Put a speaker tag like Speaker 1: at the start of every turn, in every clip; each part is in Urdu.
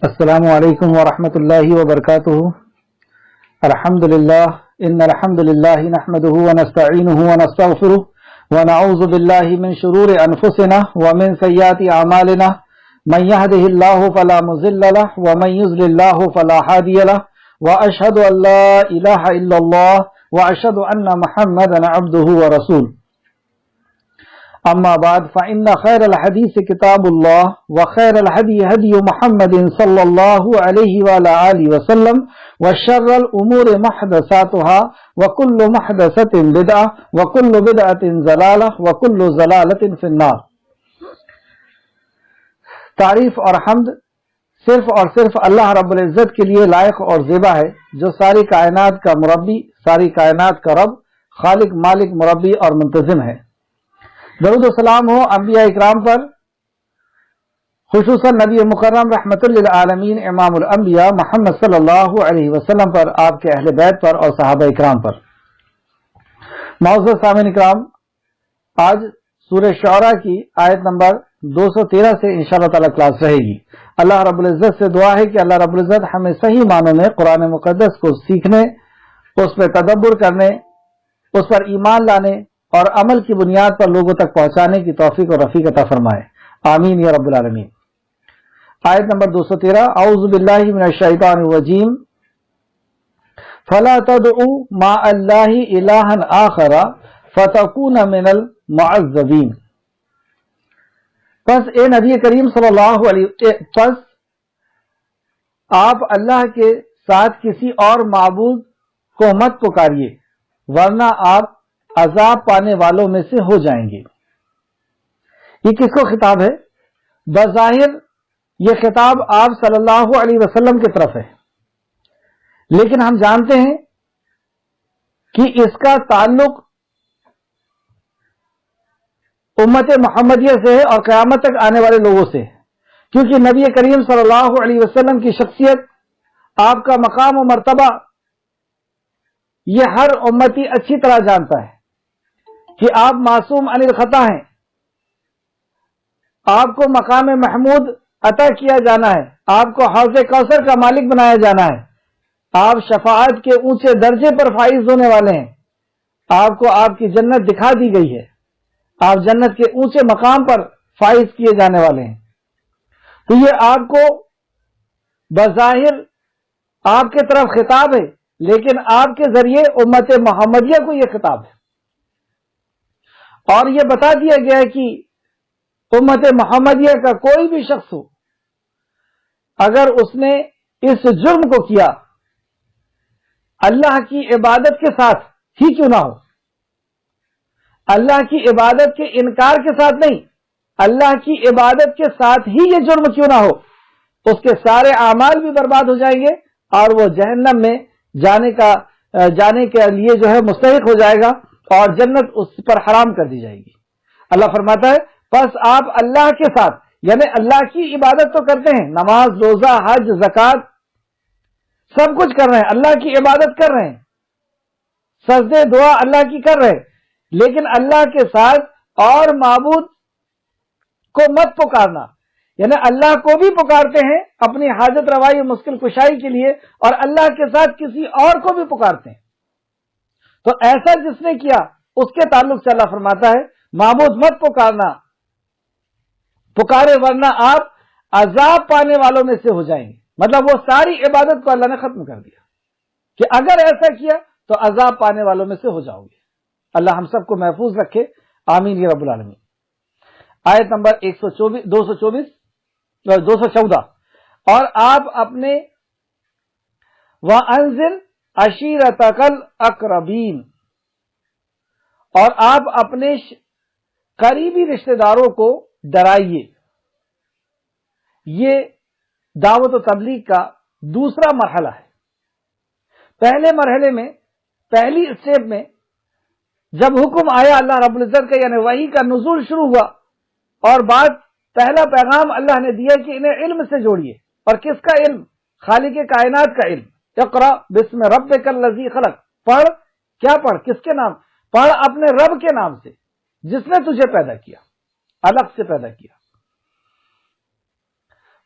Speaker 1: السلام علیکم ورحمۃ اللہ وبرکاتہ۔ الحمد للہ ان الحمد للہ نحمده ونستعینه ونستغفره ونعوذ باللہ من شرور انفسنا ومن سیئات اعمالنا من يهده الله فلا مضل له ومن يضلل الله فلا هادي له واشهد ان لا اله الا الله واشهد ان محمدا عبده ورسوله اما بعد فان خير الحديث كتاب الله وخير الهدي هدي محمد صلى الله عليه وعلى اله وسلم وشر الامور محدثاتها وكل محدثة بدعة وكل بدعة ضلالة وكل ضلالة في النار۔ تعریف اور حمد صرف اور صرف اللہ رب العزت کے لیے لائق اور زیبا ہے، جو ساری کائنات کا مربی، ساری کائنات کا رب، خالق، مالک، مربی اور منتظم ہے۔ درود و سلام ہو انبیاء اکرام پر، خصوصاً نبی مکرم رحمت للعالمین امام الانبیاء محمد صلی اللہ علیہ وسلم پر، آپ کے اہل بیت پر اور صحابہ اکرام پر۔ معزز سامعین اکرام، آج سورہ شعراء کی آیت نمبر 213 سے انشاءاللہ تعالی کلاس رہے گی۔ اللہ رب العزت سے دعا ہے کہ اللہ رب العزت ہمیں صحیح معنوں میں قرآن مقدس کو سیکھنے، اس پہ تدبر کرنے، اس پر ایمان لانے اور عمل کی بنیاد پر لوگوں تک پہنچانے کی توفیق اور رفیق عطا فرمائے، آمین یا رب العالمین۔ آیت نمبر 213، اعوذ باللہ من الشیطان الرجیم، فلا تدعوا مع اللہ الہا آخر فتکون من المعذبین۔ پس اے نبی کریم صلی اللہ علیہ وسلم، پس آپ اللہ کے ساتھ کسی اور معبود کو مت پکاریے، ورنہ آپ عذاب پانے والوں میں سے ہو جائیں گے۔ یہ کس کو خطاب ہے؟ بظاہر یہ خطاب آپ صلی اللہ علیہ وسلم کی طرف ہے، لیکن ہم جانتے ہیں کہ اس کا تعلق امت محمدیہ سے ہے اور قیامت تک آنے والے لوگوں سے، کیونکہ نبی کریم صلی اللہ علیہ وسلم کی شخصیت، آپ کا مقام و مرتبہ، یہ ہر امتی اچھی طرح جانتا ہے کہ آپ معصوم عن الخطا ہیں، آپ کو مقام محمود عطا کیا جانا ہے، آپ کو حوض کوثر کا مالک بنایا جانا ہے، آپ شفاعت کے اونچے درجے پر فائز ہونے والے ہیں، آپ کو آپ کی جنت دکھا دی گئی ہے، آپ جنت کے اونچے مقام پر فائز کیے جانے والے ہیں۔ تو یہ آپ کو بظاہر آپ کے طرف خطاب ہے، لیکن آپ کے ذریعے امت محمدیہ کو یہ خطاب ہے، اور یہ بتا دیا گیا ہے کہ امت محمدیہ کا کوئی بھی شخص ہو، اگر اس نے اس جرم کو کیا، اللہ کی عبادت کے ساتھ ہی کیوں نہ ہو، اللہ کی عبادت کے انکار کے ساتھ نہیں، اللہ کی عبادت کے ساتھ ہی یہ جرم کیوں نہ ہو، اس کے سارے اعمال بھی برباد ہو جائیں گے اور وہ جہنم میں جانے کے لیے جو ہے مستحق ہو جائے گا، اور جنت اس پر حرام کر دی جائے گی۔ اللہ فرماتا ہے پس آپ اللہ کے ساتھ، یعنی اللہ کی عبادت تو کرتے ہیں، نماز، روزہ، حج، زکوٰۃ سب کچھ کر رہے ہیں، اللہ کی عبادت کر رہے ہیں، سجدے دعا اللہ کی کر رہے ہیں، لیکن اللہ کے ساتھ اور معبود کو مت پکارنا، یعنی اللہ کو بھی پکارتے ہیں اپنی حاجت روائی و مشکل کشائی کے لیے، اور اللہ کے ساتھ کسی اور کو بھی پکارتے ہیں۔ تو ایسا جس نے کیا، اس کے تعلق سے اللہ فرماتا ہے معبود مت پکارنا، پکارے ورنہ آپ عذاب پانے والوں میں سے ہو جائیں گے۔ مطلب وہ ساری عبادت کو اللہ نے ختم کر دیا کہ اگر ایسا کیا تو عذاب پانے والوں میں سے ہو جاؤ گے۔ اللہ ہم سب کو محفوظ رکھے، آمین یا رب العالمین۔ آیت نمبر 214، اور آپ اپنے وَأَنذِرْ عَشِيرَتَكَ الْأَقْرَبِينَ، اور آپ اپنے قریبی رشتہ داروں کو ڈرائیے۔ یہ دعوت و تبلیغ کا دوسرا مرحلہ ہے۔ پہلے مرحلے میں، پہلی اسٹیپ میں جب حکم آیا اللہ رب العزت کا، یعنی وحی کا نزول شروع ہوا، اور پہلا پیغام اللہ نے دیا کہ انہیں علم سے جوڑیے، اور کس کا علم؟ خالق کائنات کا علم۔ اقرأ بسم ربک الذی خلق، پڑھ، کیا پڑھ؟ کس کے نام؟ پڑھ اپنے رب کے نام سے جس نے تجھے پیدا کیا، الگ سے پیدا کیا۔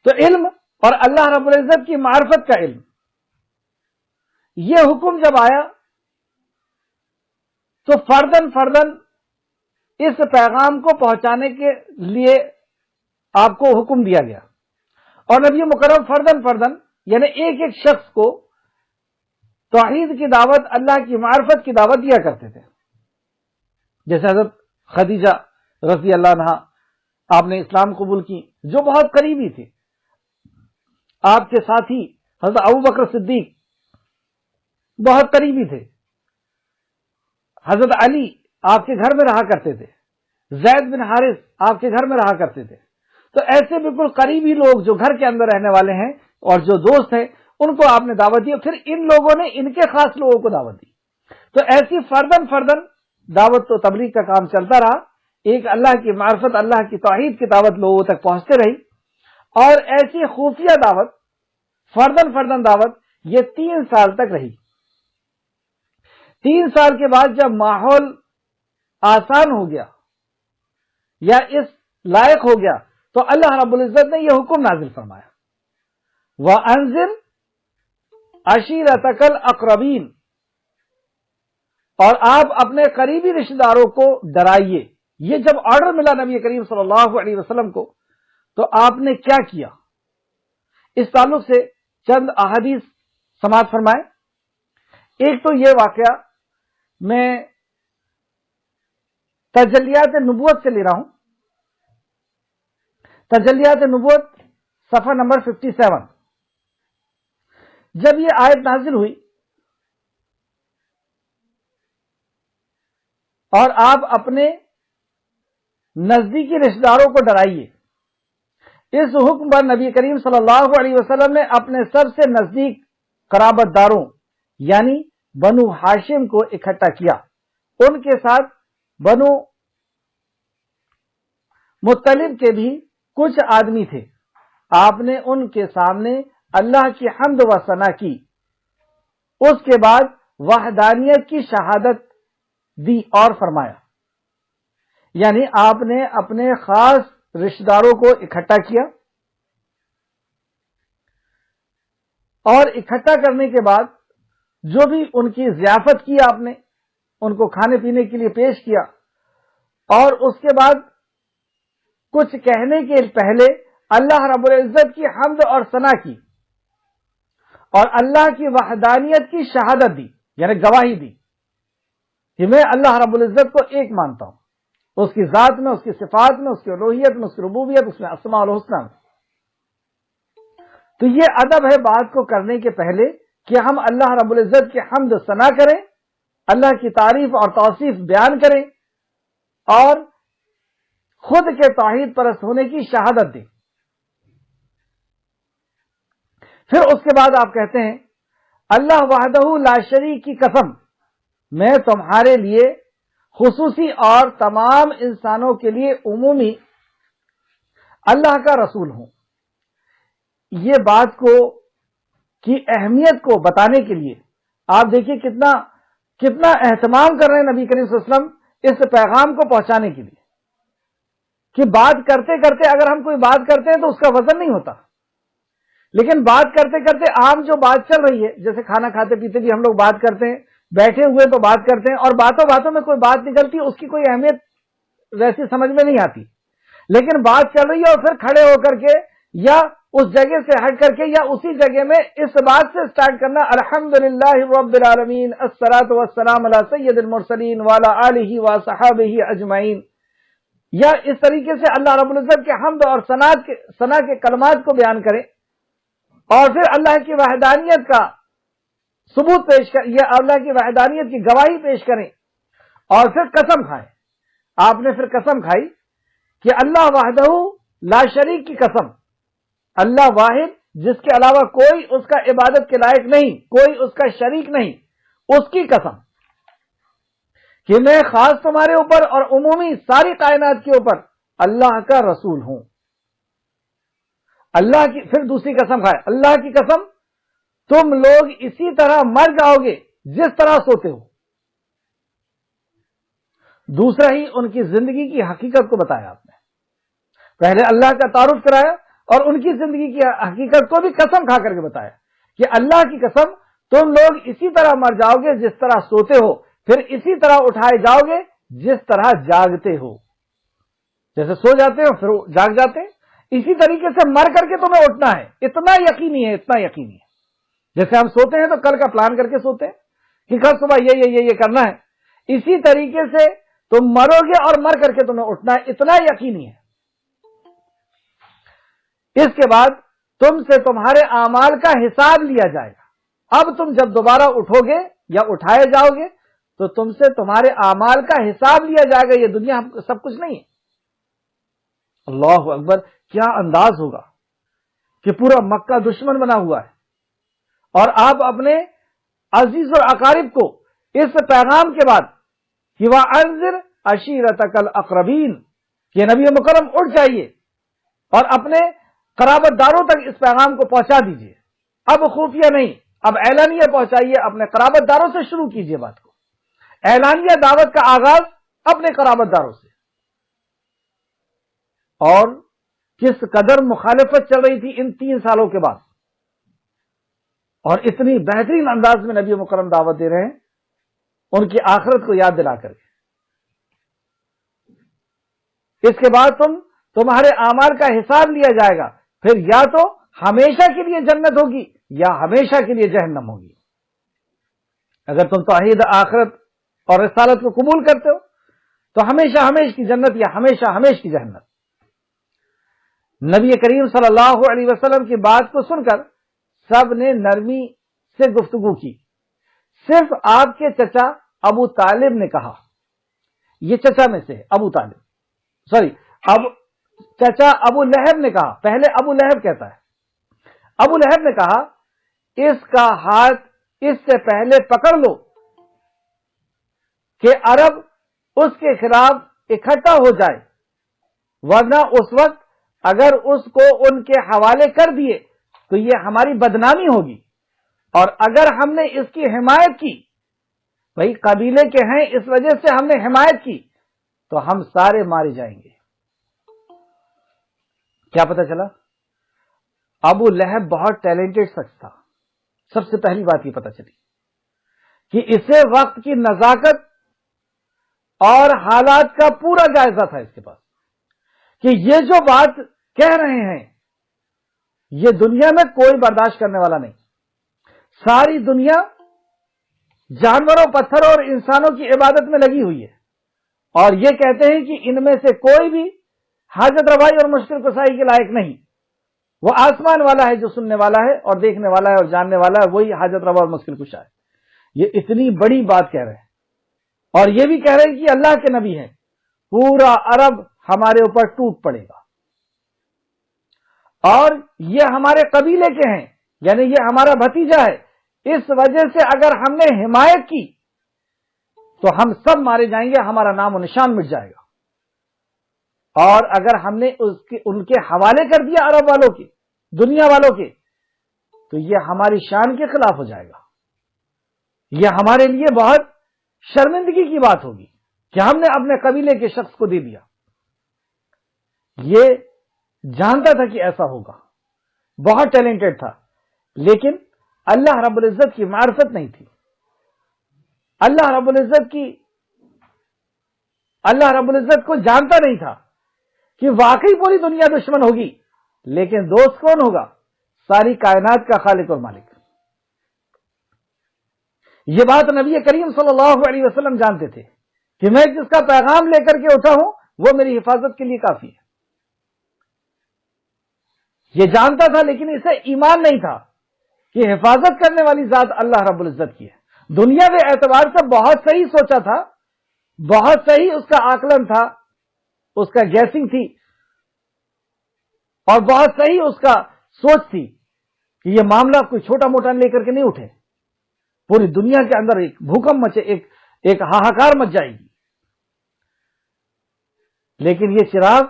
Speaker 1: تو علم اور اللہ رب العزت کی معرفت کا علم. یہ حکم جب آیا تو فردن اس پیغام کو پہنچانے کے لیے آپ کو حکم دیا گیا، اور نبی مکرم فردن یعنی ایک ایک شخص کو توحید کی دعوت، اللہ کی معرفت کی دعوت دیا کرتے تھے. جیسے حضرت خدیجہ رضی اللہ عنہا آپ نے اسلام قبول کی، جو بہت قریبی تھے. آپ کے ساتھی حضرت ابوبکر صدیق بہت قریبی تھے. حضرت علی آپ کے گھر میں رہا کرتے تھے. زید بن حارث آپ کے گھر میں رہا کرتے تھے. تو ایسے بالکل قریبی لوگ جو گھر کے اندر رہنے والے ہیں اور جو دوست ہیں، ان کو آپ نے دعوت دی. پھر ان لوگوں نے ان کے خاص لوگوں کو دعوت دی. تو ایسی فردن دعوت و تبلیغ کا کام چلتا رہا. ایک اللہ کی معرفت، اللہ کی توحید کی دعوت لوگوں تک پہنچتے رہی. اور ایسی خفیہ دعوت، فردن دعوت، یہ 3 سال تک رہی. 3 سال کے بعد جب ماحول آسان ہو گیا یا اس لائق ہو گیا تو اللہ رب العزت نے یہ حکم نازل فرمایا، وَأَنذِرْ عَشِيرَتَكَ الْأَقْرَبِينَ، اور آپ اپنے قریبی رشتہ داروں کو ڈرائیے. یہ جب آرڈر ملا نبی کریم صلی اللہ علیہ وسلم کو تو آپ نے کیا کیا؟ اس تعلق سے چند احادیث سماعت فرمائے. ایک تو یہ واقعہ میں تجلیات نبوت سے لے رہا ہوں. تجلیات نبوت صفحہ نمبر 57. جب یہ آیت نازل ہوئی اور آپ اپنے نزدیکی رشتہ داروں کو ڈرائیے، اس حکم پر نبی کریم صلی اللہ علیہ وسلم نے اپنے سب سے نزدیک قرابت داروں یعنی بنو ہاشم کو اکٹھا کیا. ان کے ساتھ بنو مطلب کے بھی کچھ آدمی تھے. آپ نے ان کے سامنے اللہ کی حمد و ثنا کی. اس کے بعد وحدانیت کی شہادت دی اور فرمایا، یعنی آپ نے اپنے خاص رشتہ داروں کو اکٹھا کیا، اور اکٹھا کرنے کے بعد جو بھی ان کی ضیافت کی آپ نے، ان کو کھانے پینے کے لیے پیش کیا، اور اس کے بعد کچھ کہنے کے پہلے اللہ رب العزت کی حمد اور ثنا کی اور اللہ کی وحدانیت کی شہادت دی، یعنی گواہی دی کہ میں اللہ رب العزت کو ایک مانتا ہوں، اس کی ذات میں، اس کی صفات میں، اس کی الوہیت میں، اس کی ربوبیت، اس میں اسماء الحسنی میں. تو یہ ادب ہے بات کو کرنے کے پہلے کہ ہم اللہ رب العزت کی حمد و ثنا کریں، اللہ کی تعریف اور توصیف بیان کریں اور خود کے توحید پرست ہونے کی شہادت دیں. پھر اس کے بعد آپ کہتے ہیں، اللہ وحدہ لا شریک کی قسم، میں تمہارے لیے خصوصی اور تمام انسانوں کے لیے عمومی اللہ کا رسول ہوں. یہ بات کو کی اہمیت کو بتانے کے لیے آپ دیکھیے کتنا اہتمام کر رہے ہیں نبی کریم صلی اللہ علیہ وسلم اس پیغام کو پہنچانے کے لیے، کہ بات کرتے کرتے اگر ہم کوئی بات کرتے ہیں تو اس کا وزن نہیں ہوتا، لیکن بات کرتے کرتے عام جو بات چل رہی ہے، جیسے کھانا کھاتے پیتے بھی ہم لوگ بات کرتے ہیں، بیٹھے ہوئے تو بات کرتے ہیں، اور باتوں میں کوئی بات نکلتی ہے، اس کی کوئی اہمیت ویسی سمجھ میں نہیں آتی. لیکن بات چل رہی ہے اور پھر کھڑے ہو کر کے یا اس جگہ سے ہٹ کر کے یا اسی جگہ میں اس بات سے سٹارٹ کرنا، الحمدللہ رب العالمین الصلاۃ والسلام علی سید المرسلین وعلی آلہ وصحبہ اجمعین، یا اس طریقے سے اللہ رب العزت کے حمد اور ثنا کے کلمات کو بیان کریں اور پھر اللہ کی وحدانیت کا ثبوت پیش کر یا اللہ کی وحدانیت کی گواہی پیش کریں اور پھر قسم کھائیں. آپ نے پھر قسم کھائی کہ اللہ وحدہ لا شریک کی قسم، اللہ واحد جس کے علاوہ کوئی اس کا عبادت کے لائق نہیں، کوئی اس کا شریک نہیں، اس کی قسم کہ میں خاص تمہارے اوپر اور عمومی ساری کائنات کے اوپر اللہ کا رسول ہوں. اللہ کی پھر دوسری قسم کھائے، اللہ کی قسم تم لوگ اسی طرح مر جاؤ گے جس طرح سوتے ہو. دوسرا ہی ان کی زندگی کی حقیقت کو بتایا آپ نے. پہلے اللہ کا تعارف کرایا اور ان کی زندگی کی حقیقت کو بھی قسم کھا کر کے بتایا کہ اللہ کی قسم تم لوگ اسی طرح مر جاؤ گے جس طرح سوتے ہو، پھر اسی طرح اٹھائے جاؤ گے جس طرح جاگتے ہو. جیسے سو جاتے ہو پھر جاگ جاتے ہیں، اسی طریقے سے مر کر کے تمہیں اٹھنا ہے. اتنا یقینی ہے، اتنا یقینی ہے. جیسے ہم سوتے ہیں تو کل کا پلان کر کے سوتے ہیں کہ کل صبح یہ کرنا ہے، اسی طریقے سے تم مرو گے اور مر کر کے تمہیں اٹھنا ہے، اتنا یقینی ہے. اس کے بعد تم سے تمہارے اعمال کا حساب لیا جائے گا. اب تم جب دوبارہ اٹھو گے یا اٹھائے جاؤ گے تو تم سے تمہارے اعمال کا حساب لیا جائے گا. یہ دنیا سب کچھ نہیں ہے. اللہ اکبر، کیا انداز ہوگا کہ پورا مکہ دشمن بنا ہوا ہے اور آپ اپنے عزیز اور اقارب کو اس پیغام کے بعد کہ وَأَنذِرْ عَشِيرَتَكَ الْأَقْرَبِينَ کہ نبی مکرم اٹھ جائیے اور اپنے قرابت داروں تک اس پیغام کو پہنچا دیجیے. اب خفیہ نہیں، اب اعلانیہ پہنچائیے، اپنے قرابت داروں سے شروع کیجیے بات کو. اعلانیہ دعوت کا آغاز اپنے قرابت داروں سے. اور کس قدر مخالفت چل رہی تھی ان 3 سالوں کے بعد، اور اتنی بہترین انداز میں نبی مکرم دعوت دے رہے ہیں ان کی آخرت کو یاد دلا کر کے. اس کے بعد تمہارے اعمال کا حساب لیا جائے گا، پھر یا تو ہمیشہ کے لیے جنت ہوگی یا ہمیشہ کے لیے جہنم ہوگی. اگر تم توحید آخرت اور رسالت کو قبول کرتے ہو تو ہمیشہ ہمیش کی جنت یا ہمیشہ ہمیش کی جہنم. نبی کریم صلی اللہ علیہ وسلم کی بات کو سن کر سب نے نرمی سے گفتگو کی. صرف آپ کے چچا ابو طالب نے کہا، یہ چچا میں سے ابو طالب، اب چچا ابو لہب نے کہا. پہلے ابو لہب کہتا ہے. ابو لہب نے کہا اس کا ہاتھ اس سے پہلے پکڑ لو کہ عرب اس کے خلاف اکٹھا ہو جائے، ورنہ اس وقت اگر اس کو ان کے حوالے کر دیے تو یہ ہماری بدنامی ہوگی، اور اگر ہم نے اس کی حمایت کی، بھائی قبیلے کے ہیں اس وجہ سے ہم نے حمایت کی، تو ہم سارے مارے جائیں گے. کیا پتہ چلا؟ ابو لہب بہت ٹیلنٹڈ شخص تھا. سب سے پہلی بات یہ پتہ چلی کہ اسے وقت کی نزاکت اور حالات کا پورا جائزہ تھا اس کے پاس، کہ یہ جو بات کہہ رہے ہیں یہ دنیا میں کوئی برداشت کرنے والا نہیں. ساری دنیا جانوروں، پتھروں اور انسانوں کی عبادت میں لگی ہوئی ہے، اور یہ کہتے ہیں کہ ان میں سے کوئی بھی حاجت روائی اور مشکل کشائی کے لائق نہیں. وہ آسمان والا ہے جو سننے والا ہے اور دیکھنے والا ہے اور جاننے والا ہے، وہی حاجت روا اور مشکل کشا ہے. یہ اتنی بڑی بات کہہ رہے ہیں، اور یہ بھی کہہ رہے ہیں کہ اللہ کے نبی ہیں، پورا عرب ہمارے اوپر ٹوٹ پڑے گا، اور یہ ہمارے قبیلے کے ہیں، یعنی یہ ہمارا بھتیجا ہے، اس وجہ سے اگر ہم نے حمایت کی تو ہم سب مارے جائیں گے، ہمارا نام و نشان مٹ جائے گا، اور اگر ہم نے ان کے حوالے کر دیا عرب والوں کے، دنیا والوں کے، تو یہ ہماری شان کے خلاف ہو جائے گا. یہ ہمارے لیے بہت شرمندگی کی بات ہوگی کہ ہم نے اپنے قبیلے کے شخص کو دے دیا. یہ جانتا تھا کہ ایسا ہوگا، بہت ٹیلنٹڈ تھا، لیکن اللہ رب العزت کی معرفت نہیں تھی. اللہ رب العزت کو جانتا نہیں تھا کہ واقعی پوری دنیا دشمن ہوگی، لیکن دوست کون ہوگا؟ ساری کائنات کا خالق اور مالک. یہ بات نبی کریم صلی اللہ علیہ وسلم جانتے تھے کہ میں جس کا پیغام لے کر کے اٹھا ہوں وہ میری حفاظت کے لیے کافی ہے. یہ جانتا تھا، لیکن اسے ایمان نہیں تھا کہ حفاظت کرنے والی ذات اللہ رب العزت کی ہے. دنیا کے اعتبار سے بہت صحیح سوچا تھا، بہت صحیح اس کا آکلن تھا، اس کا گیسنگ تھی، اور بہت صحیح اس کا سوچ تھی کہ یہ معاملہ کوئی چھوٹا موٹا لے کر کے نہیں اٹھے، پوری دنیا کے اندر ایک بھوکم مچے، ایک ہاہاکار مچ جائے گی. لیکن یہ چراغ،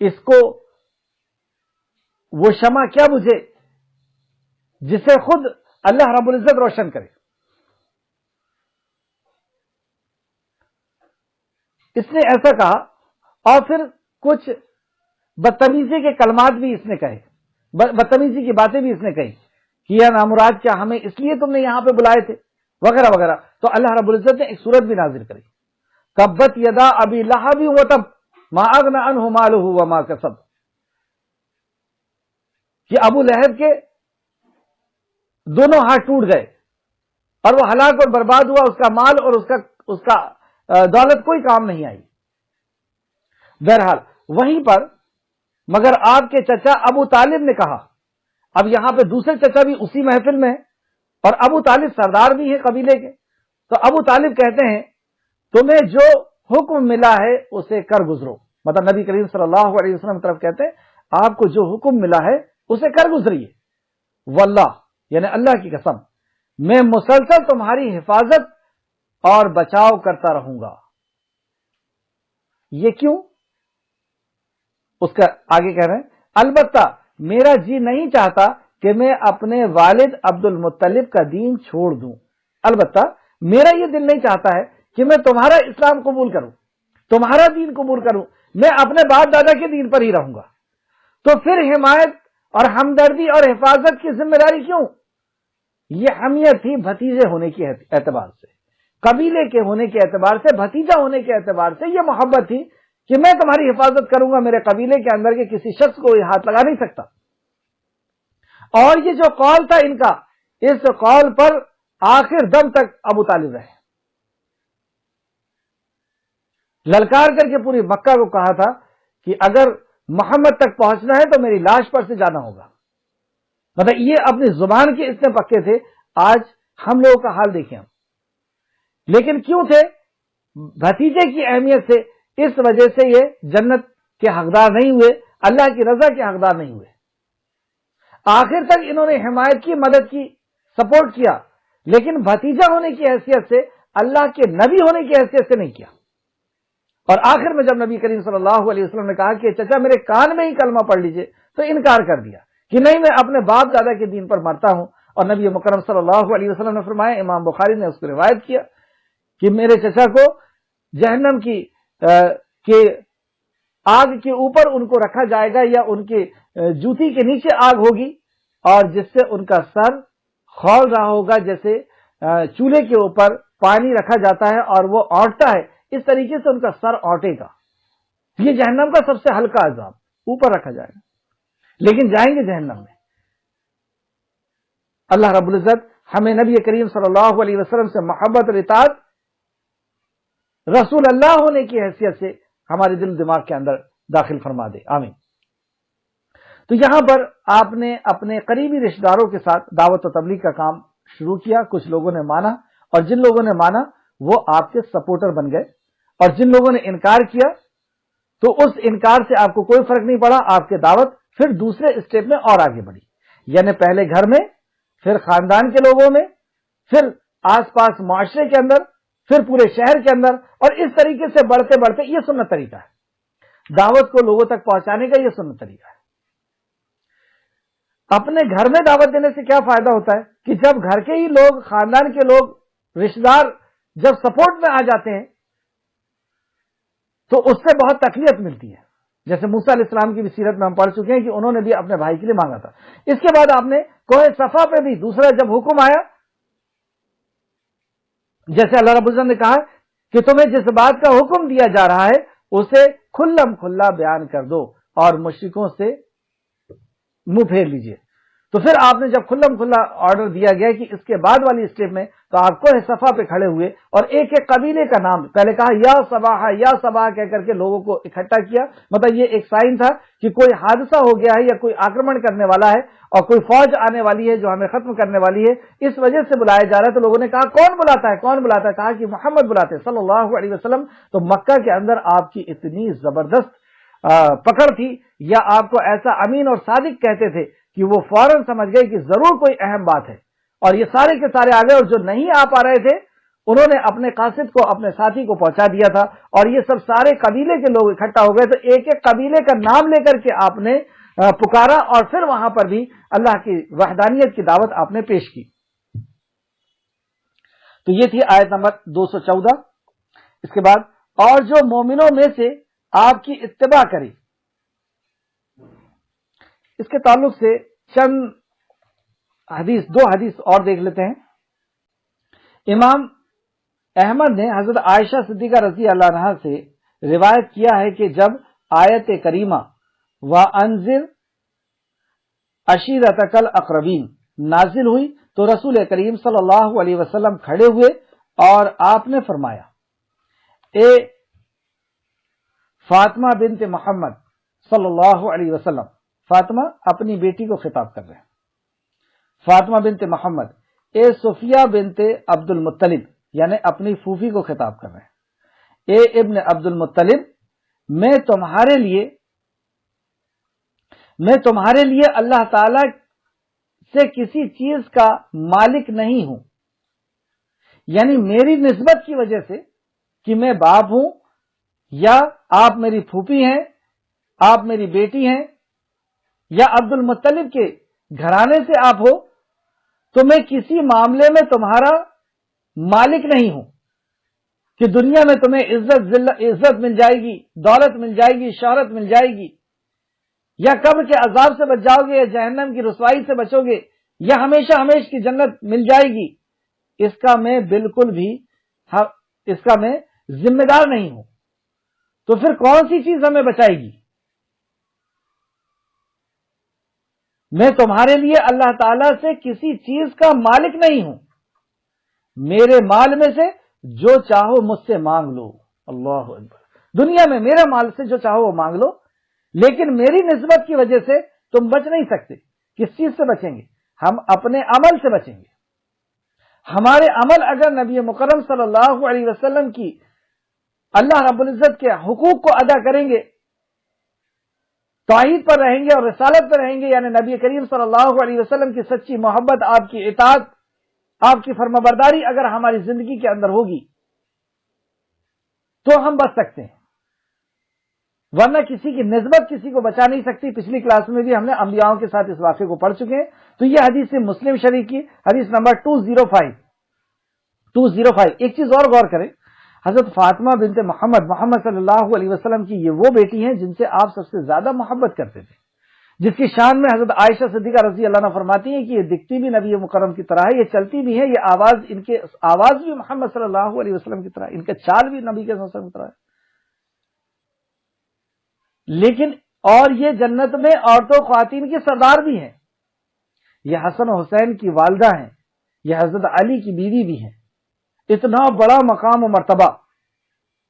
Speaker 1: اس کو وہ شمع کیا بجھے جسے خود اللہ رب العزت روشن کرے. اس نے ایسا کہا، اور پھر کچھ بدتمیزی کے کلمات بھی اس نے کہے، بدتمیزی کی باتیں بھی اس نے کہی کہ یا نامراد کیا ہمیں اس لیے تم نے یہاں پہ بلائے تھے وغیرہ وغیرہ. تو اللہ رب العزت نے ایک سورت بھی نازل کری، تبت یدا ابی لہب وتب ما اغنى عنہ مالہ وما کسب، کہ ابو لہب کے دونوں ہاتھ ٹوٹ گئے اور وہ ہلاک اور برباد ہوا، اس کا مال اور اس کا دولت کوئی کام نہیں آئی. بہرحال وہیں پر مگر آپ کے چچا ابو طالب نے کہا، اب یہاں پہ دوسرے چچا بھی اسی محفل میں ہیں اور ابو طالب سردار بھی ہیں قبیلے کے. تو ابو طالب کہتے ہیں تمہیں جو حکم ملا ہے اسے کر گزرو. مطلب نبی کریم صلی اللہ علیہ وسلم کی طرف کہتے ہیں آپ کو جو حکم ملا ہے اسے کر گزریے. واللہ یعنی اللہ کی قسم میں مسلسل تمہاری حفاظت اور بچاؤ کرتا رہوں گا. یہ کیوں؟ اس کا آگے کہہ رہے ہیں البتہ میرا جی نہیں چاہتا کہ میں اپنے والد عبد المطلب کا دین چھوڑ دوں. البتہ میرا یہ دل نہیں چاہتا ہے کہ میں تمہارا اسلام قبول کروں، تمہارا دین قبول کروں، میں اپنے باپ دادا کے دین پر ہی رہوں گا. تو پھر حمایت اور ہمدردی اور حفاظت کی ذمہ داری کیوں؟ یہ حمیت تھی بھتیجے ہونے کے اعتبار سے، قبیلے کے ہونے کے اعتبار سے، بھتیجا ہونے کے اعتبار سے یہ محبت تھی کہ میں تمہاری حفاظت کروں گا، میرے قبیلے کے اندر کے کسی شخص کو یہ ہاتھ لگا نہیں سکتا. اور یہ جو قول تھا ان کا، اس قول پر آخر دم تک ابو طالب رہے. للکار کر کے پوری مکہ کو کہا تھا کہ اگر محمد تک پہنچنا ہے تو میری لاش پر سے جانا ہوگا. مطلب یہ اپنی زبان کے اتنے پکے تھے. آج ہم لوگوں کا حال دیکھیں ہم. لیکن کیوں تھے؟ بھتیجے کی اہمیت سے، اس وجہ سے یہ جنت کے حقدار نہیں ہوئے، اللہ کی رضا کے حقدار نہیں ہوئے. آخر تک انہوں نے حمایت کی، مدد کی، سپورٹ کیا، لیکن بھتیجا ہونے کی حیثیت سے، اللہ کے نبی ہونے کی حیثیت سے نہیں کیا. اور آخر میں جب نبی کریم صلی اللہ علیہ وسلم نے کہا کہ چچا میرے کان میں ہی کلمہ پڑھ لیجئے، تو انکار کر دیا کہ نہیں میں اپنے باپ دادا کے دین پر مرتا ہوں. اور نبی مکرم صلی اللہ علیہ وسلم نے فرمایا، امام بخاری نے اس کو روایت کیا کہ میرے چچا کو جہنم کی آگ کے اوپر ان کو رکھا جائے گا، یا ان کے جوتی کے نیچے آگ ہوگی اور جس سے ان کا سر کھول رہا ہوگا، جیسے چولہے کے اوپر پانی رکھا جاتا ہے اور وہ اونٹتا ہے، اس طریقے سے ان کا سر اونٹے گا. یہ جہنم کا سب سے ہلکا عذاب، اوپر رکھا جائے گا، لیکن جائیں گے جہنم میں. اللہ رب العزت ہمیں نبی کریم صلی اللہ علیہ وسلم سے محبت اور اطاعت، رسول اللہ ہونے کی حیثیت سے ہمارے دل دماغ کے اندر داخل فرما دے. آمین. تو یہاں پر آپ نے اپنے قریبی رشتہ داروں کے ساتھ دعوت و تبلیغ کا کام شروع کیا. کچھ لوگوں نے مانا، اور جن لوگوں نے مانا وہ آپ کے سپورٹر بن گئے، اور جن لوگوں نے انکار کیا تو اس انکار سے آپ کو کوئی فرق نہیں پڑا. آپ کی دعوت پھر دوسرے اسٹیپ میں اور آگے بڑھی، یعنی پہلے گھر میں، پھر خاندان کے لوگوں میں، پھر آس پاس معاشرے کے اندر، پھر پورے شہر کے اندر، اور اس طریقے سے بڑھتے بڑھتے یہ سنت طریقہ ہے دعوت کو لوگوں تک پہنچانے کا. یہ سنت طریقہ ہے. اپنے گھر میں دعوت دینے سے کیا فائدہ ہوتا ہے کہ جب گھر کے ہی لوگ، خاندان کے لوگ، رشتہ دار جب سپورٹ میں آ جاتے ہیں تو اس سے بہت تکلیف ملتی ہے. جیسے موسیٰ علیہ السلام کی بھی سیرت میں ہم پڑھ چکے ہیں کہ انہوں نے بھی اپنے بھائی کے لیے مانگا تھا. اس کے بعد آپ نے کوہ صفا پہ بھی دوسرا جب حکم آیا، جیسے اللہ رب العزت نے کہا کہ تمہیں جس بات کا حکم دیا جا رہا ہے اسے کھلم کھلا بیان کر دو اور مشرکوں سے منہ پھیر لیجئے. تو پھر آپ نے جب کھلم کھلا آرڈر دیا گیا کہ اس کے بعد والی اسٹیپ میں، تو آپ کو صفا پہ کھڑے ہوئے اور ایک ایک قبیلے کا نام پہلے کہا، یا صباح یا صباح کہہ کر کے لوگوں کو اکٹھا کیا. مطلب یہ ایک سائن تھا کہ کوئی حادثہ ہو گیا ہے، یا کوئی آکرمن کرنے والا ہے اور کوئی فوج آنے والی ہے جو ہمیں ختم کرنے والی ہے، اس وجہ سے بلایا جا رہا ہے. تو لوگوں نے کہا کون بلاتا ہے، کون بلاتا ہے؟ کہا کہ محمد بلاتے صلی اللہ علیہ وسلم. تو مکہ کے اندر آپ کی اتنی زبردست پکڑ تھی، یا آپ کو ایسا امین اور صادق کہتے تھے کہ وہ فوراً سمجھ گئے کہ ضرور کوئی اہم بات ہے. اور یہ سارے کے سارے آ گئے، اور جو نہیں آ پا رہے تھے انہوں نے اپنے قاصد کو، اپنے ساتھی کو پہنچا دیا تھا، اور یہ سب سارے قبیلے کے لوگ اکٹھا ہو گئے. تو ایک ایک قبیلے کا نام لے کر کے آپ نے پکارا، اور پھر وہاں پر بھی اللہ کی وحدانیت کی دعوت آپ نے پیش کی. تو یہ تھی آیت نمبر 214. اس کے بعد، اور جو مومنوں میں سے آپ کی اتباع کرے اس کے تعلق سے چند حدیث، 2 حدیث اور دیکھ لیتے ہیں۔ امام احمد نے حضرت عائشہ صدیقہ رضی اللہ عنہا سے روایت کیا ہے کہ جب آیت کریمہ وَأَنذِرْ عَشِيرَتَكَ الْأَقْرَبِينَ نازل ہوئی تو رسول کریم صلی اللہ علیہ وسلم کھڑے ہوئے اور آپ نے فرمایا، اے فاطمہ بنت محمد صلی اللہ علیہ وسلم، فاطمہ اپنی بیٹی کو خطاب کر رہے ہیں، فاطمہ بنت محمد، اے صفیہ بنت عبد المطلب، یعنی اپنی پھوپھی کو خطاب کر رہے ہیں، اے ابن عبد المطلب، میں تمہارے لیے اللہ تعالی سے کسی چیز کا مالک نہیں ہوں، یعنی میری نسبت کی وجہ سے کہ میں باپ ہوں یا آپ میری پھوپھی ہیں، آپ میری بیٹی ہیں یا عبد المطلب کے گھرانے سے آپ ہو، تو میں کسی معاملے میں تمہارا مالک نہیں ہوں کہ دنیا میں تمہیں عزت مل جائے گی، دولت مل جائے گی، شہرت مل جائے گی، یا قبر کے عذاب سے بچ جاؤ گے، یا جہنم کی رسوائی سے بچو گے، یا ہمیشہ ہمیش کی جنت مل جائے گی، اس کا میں بالکل بھی ذمہ دار نہیں ہوں۔ تو پھر کون سی چیز ہمیں بچائے گی؟ میں تمہارے لیے اللہ تعالی سے کسی چیز کا مالک نہیں ہوں، میرے مال میں سے جو چاہو مجھ سے مانگ لو، اللہ اکبر، دنیا میں میرے مال سے جو چاہو وہ مانگ لو، لیکن میری نسبت کی وجہ سے تم بچ نہیں سکتے۔ کس چیز سے بچیں گے؟ ہم اپنے عمل سے بچیں گے۔ ہمارے عمل اگر نبی مکرم صلی اللہ علیہ وسلم کی اللہ رب العزت کے حقوق کو ادا کریں گے، توحید پر رہیں گے اور رسالت پر رہیں گے، یعنی نبی کریم صلی اللہ علیہ وسلم کی سچی محبت، آپ کی اطاعت، آپ کی فرمانبرداری اگر ہماری زندگی کے اندر ہوگی تو ہم بچ سکتے ہیں، ورنہ کسی کی نسبت کسی کو بچا نہیں سکتی۔ پچھلی کلاس میں بھی ہم نے انبیاءوں کے ساتھ اس واقعے کو پڑھ چکے ہیں۔ تو یہ حدیث مسلم شریف کی حدیث نمبر 205۔ ایک چیز اور غور کریں، حضرت فاطمہ بنت محمد صلی اللہ علیہ وسلم کی یہ وہ بیٹی ہیں جن سے آپ سب سے زیادہ محبت کرتے تھے، جس کی شان میں حضرت عائشہ صدیقہ رضی اللہ عنہ فرماتی ہیں کہ یہ دکھتی بھی نبی مکرم کی طرح ہے، یہ چلتی بھی ہے، یہ آواز بھی محمد صلی اللہ علیہ وسلم کی طرح، ان کا چال بھی نبی کے صلی اللہ علیہ وسلم کی طرح ہے۔ لیکن اور یہ جنت میں عورتوں خواتین کی سردار بھی ہیں، یہ حسن و حسین کی والدہ ہیں، یہ حضرت علی کی بیوی بھی ہیں۔ اتنا بڑا مقام و مرتبہ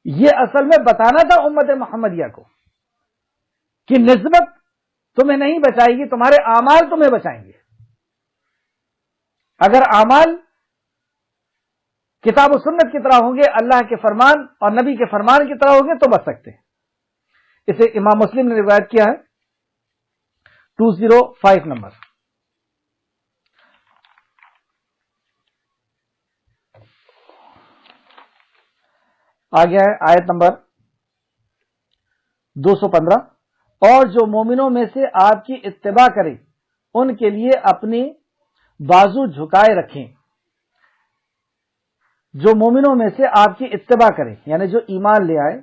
Speaker 1: یہ اصل میں بتانا تھا امت محمدیہ کو کہ نسبت تمہیں نہیں بچائے گی، تمہارے اعمال تمہیں بچائیں گے۔ اگر اعمال کتاب و سنت کی طرح ہوں گے، اللہ کے فرمان اور نبی کے فرمان کی طرح ہوں گے تو بچ سکتے ہیں۔ اسے امام مسلم نے روایت کیا ہے 205 نمبر۔ آگیا ہے آیت نمبر 215، اور جو مومنوں میں سے آپ کی اتباع کریں ان کے لیے اپنی بازو جھکائے رکھیں۔ جو مومنوں میں سے آپ کی اتباع کریں یعنی جو ایمان لے آئے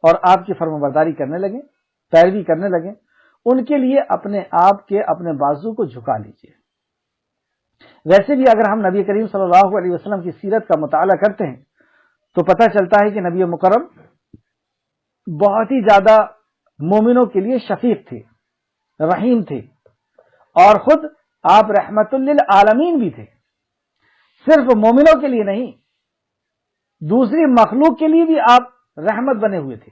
Speaker 1: اور آپ کی فرمانبرداری کرنے لگے، پیروی کرنے لگے، ان کے لیے اپنے آپ کے اپنے بازو کو جھکا لیجئے۔ ویسے بھی اگر ہم نبی کریم صلی اللہ علیہ وسلم کی سیرت کا مطالعہ کرتے ہیں تو پتہ چلتا ہے کہ نبی مکرم بہت ہی زیادہ مومنوں کے لیے شفیق تھے، رحیم تھے، اور خود آپ رحمت للعالمین بھی تھے۔ صرف مومنوں کے لیے نہیں، دوسری مخلوق کے لیے بھی آپ رحمت بنے ہوئے تھے۔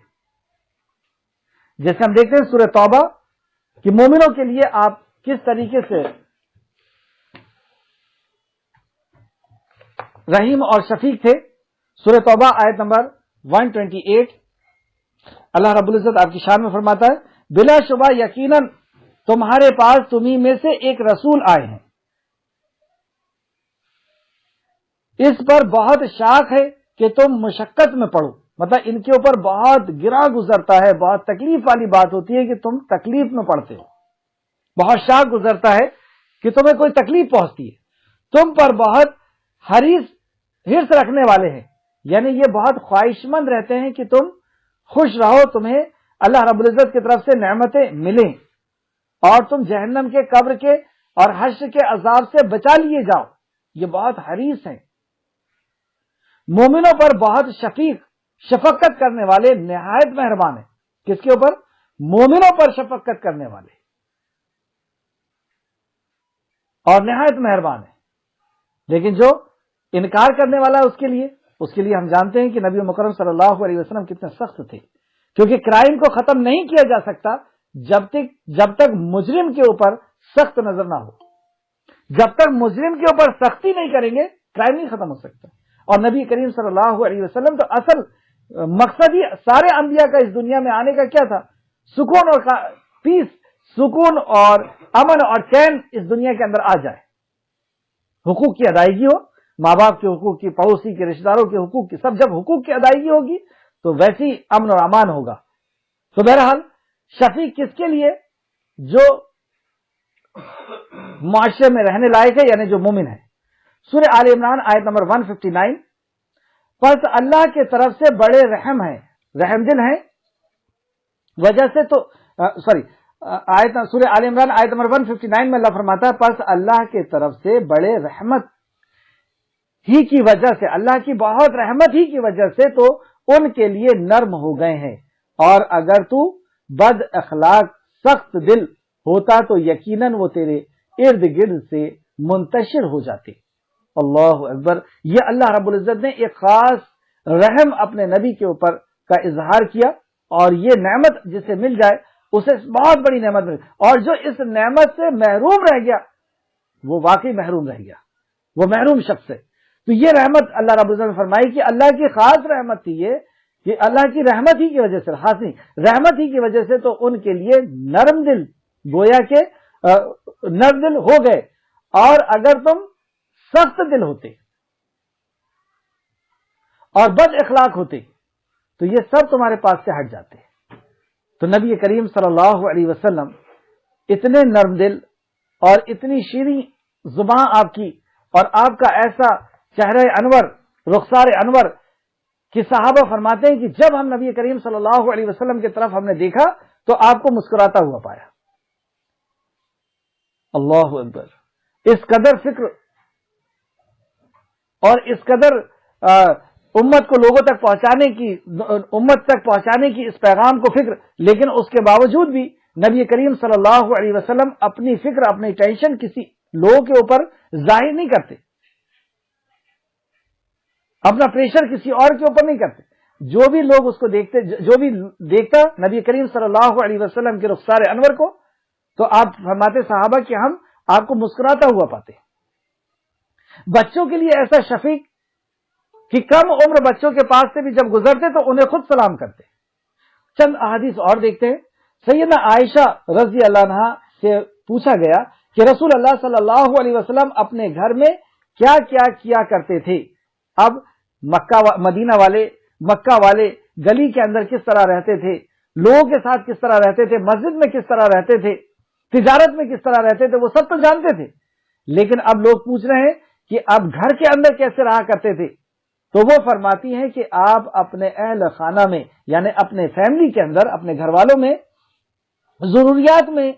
Speaker 1: جیسے ہم دیکھتے ہیں سورہ توبہ کہ مومنوں کے لیے آپ کس طریقے سے رحیم اور شفیق تھے۔ سورہ توبہ آیت نمبر 128، اللہ رب العزت آپ کی شان میں فرماتا ہے، بلا شبہ یقیناً تمہارے پاس تمہیں میں سے ایک رسول آئے ہیں، اس پر بہت شاق ہے کہ تم مشقت میں پڑو، مطلب ان کے اوپر بہت گرا گزرتا ہے، بہت تکلیف والی بات ہوتی ہے کہ تم تکلیف میں پڑتے ہو، بہت شاق گزرتا ہے کہ تمہیں کوئی تکلیف پہنچتی ہے، تم پر بہت حرص رکھنے والے ہیں، یعنی یہ بہت خواہش مند رہتے ہیں کہ تم خوش رہو، تمہیں اللہ رب العزت کی طرف سے نعمتیں ملیں، اور تم جہنم کے، قبر کے اور حشر کے عذاب سے بچا لیے جاؤ. یہ بہت حریص ہیں، مومنوں پر بہت شفقت کرنے والے، نہایت مہربان ہیں. کس کے اوپر؟ مومنوں پر شفقت کرنے والے اور نہایت مہربان ہیں. لیکن جو انکار کرنے والا ہے اس کے لیے ہم جانتے ہیں کہ نبی مکرم صلی اللہ علیہ وسلم کتنے سخت تھے، کیونکہ کرائم کو ختم نہیں کیا جا سکتا جب تک مجرم کے اوپر سخت نظر نہ ہو. جب تک مجرم کے اوپر سختی نہیں کریں گے کرائم نہیں ختم ہو سکتا. اور نبی کریم صلی اللہ علیہ وسلم تو اصل مقصد ہی سارے انبیاء کا اس دنیا میں آنے کا کیا تھا؟ سکون اور پیس، سکون اور امن اور چین اس دنیا کے اندر آ جائے. حقوق کی ادائیگی ہو، ماں باپ کے حقوق کی، پڑوسی کے، رشتہ داروں کے حقوق کی، سب جب حقوق کی ادائیگی ہوگی تو ویسی امن اور امان ہوگا. تو بہرحال شفیع کس کے لیے؟ جو معاشرے میں رہنے لائق ہے، یعنی جو مومن ہے. سورہ آل عمران آیت نمبر 159. پس اللہ کے طرف سے بڑے رحم ہیں، رحم دل ہیں، وجہ سے تو سورہ آل عمران آیت نمبر 159 میں اللہ فرماتا ہے پس اللہ کے طرف سے بڑے رحمت ہی کی وجہ سے، اللہ کی بہت رحمت ہی کی وجہ سے تو ان کے لیے نرم ہو گئے ہیں. اور اگر تو بد اخلاق سخت دل ہوتا تو یقیناً وہ تیرے ارد گرد سے منتشر ہو جاتے. اللہ اکبر. یہ اللہ رب العزت نے ایک خاص رحم اپنے نبی کے اوپر کا اظہار کیا، اور یہ نعمت جسے مل جائے اسے بہت بڑی نعمت مل، اور جو اس نعمت سے محروم رہ گیا وہ واقعی محروم رہ گیا، وہ محروم شخص ہے. تو یہ رحمت اللہ رب العزت نے فرمائی کہ اللہ کی خاص رحمت تھی، یہ اللہ کی رحمت ہی کی وجہ سے، خاص نہیں، رحمت ہی کی وجہ سے تو ان کے لیے نرم دل، گویا کہ نرم دل ہو گئے. اور اگر تم سخت دل ہوتے اور بد اخلاق ہوتے تو یہ سب تمہارے پاس سے ہٹ جاتے. تو نبی کریم صلی اللہ علیہ وسلم اتنے نرم دل اور اتنی شیریں زباں آپ کی، اور آپ کا ایسا چہرہ انور، رخسار انور کہ صحابہ فرماتے ہیں کہ جب ہم نبی کریم صلی اللہ علیہ وسلم کی طرف ہم نے دیکھا تو آپ کو مسکراتا ہوا پایا. اللہ اکبر. اس قدر فکر اور اس قدر امت کو لوگوں تک پہنچانے کی، امت تک پہنچانے کی اس پیغام کو فکر، لیکن اس کے باوجود بھی نبی کریم صلی اللہ علیہ وسلم اپنی فکر، اپنی ٹینشن کسی لوگوں کے اوپر ظاہر نہیں کرتے، اپنا پریشر کسی اور کے اوپر نہیں کرتے. جو بھی لوگ اس کو دیکھتے، جو بھی دیکھتا نبی کریم صلی اللہ علیہ وسلم کے رخسار انور کو، تو آپ فرماتے صحابہ کہ ہم آپ کو مسکراتا ہوا پاتے. بچوں کے لیے ایسا شفیق کہ کم عمر بچوں کے پاس سے بھی جب گزرتے تو انہیں خود سلام کرتے. چند احادیث اور دیکھتے ہیں. سیدنا عائشہ رضی اللہ عنہا سے پوچھا گیا کہ رسول اللہ صلی اللہ علیہ وسلم اپنے گھر میں کیا کیا کیا کرتے تھے. اب مدینہ والے، مکہ والے گلی کے اندر کس طرح رہتے تھے، لوگوں کے ساتھ کس طرح رہتے تھے، مسجد میں کس طرح رہتے تھے، تجارت میں کس طرح رہتے تھے، وہ سب تو جانتے تھے. لیکن اب لوگ پوچھ رہے ہیں کہ اب گھر کے اندر کیسے رہا کرتے تھے. تو وہ فرماتی ہیں کہ آپ اپنے اہل خانہ میں، یعنی اپنے فیملی کے اندر، اپنے گھر والوں میں ضروریات میں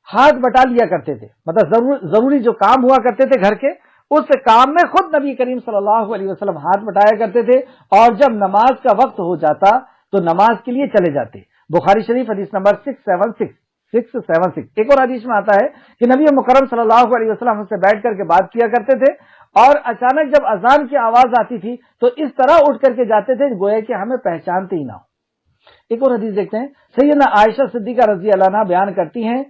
Speaker 1: ہاتھ بٹا لیا کرتے تھے. مطلب ضروری جو کام ہوا کرتے تھے گھر کے، اس کام میں خود نبی کریم صلی اللہ علیہ وسلم ہاتھ بٹایا کرتے تھے، اور جب نماز کا وقت ہو جاتا تو نماز کے لیے چلے جاتے. بخاری شریف حدیث نمبر 676. ایک اور حدیث میں آتا ہے کہ نبی مکرم صلی اللہ علیہ وسلم ہم سے بیٹھ کر کے بات کیا کرتے تھے، اور اچانک جب اذان کی آواز آتی تھی تو اس طرح اٹھ کر کے جاتے تھے گویا کہ ہمیں پہچانتے ہی نہ ہو. ایک اور حدیث دیکھتے ہیں. سیدنا عائشہ صدیقہ رضی اللہ عنہا بیان کرتی ہیں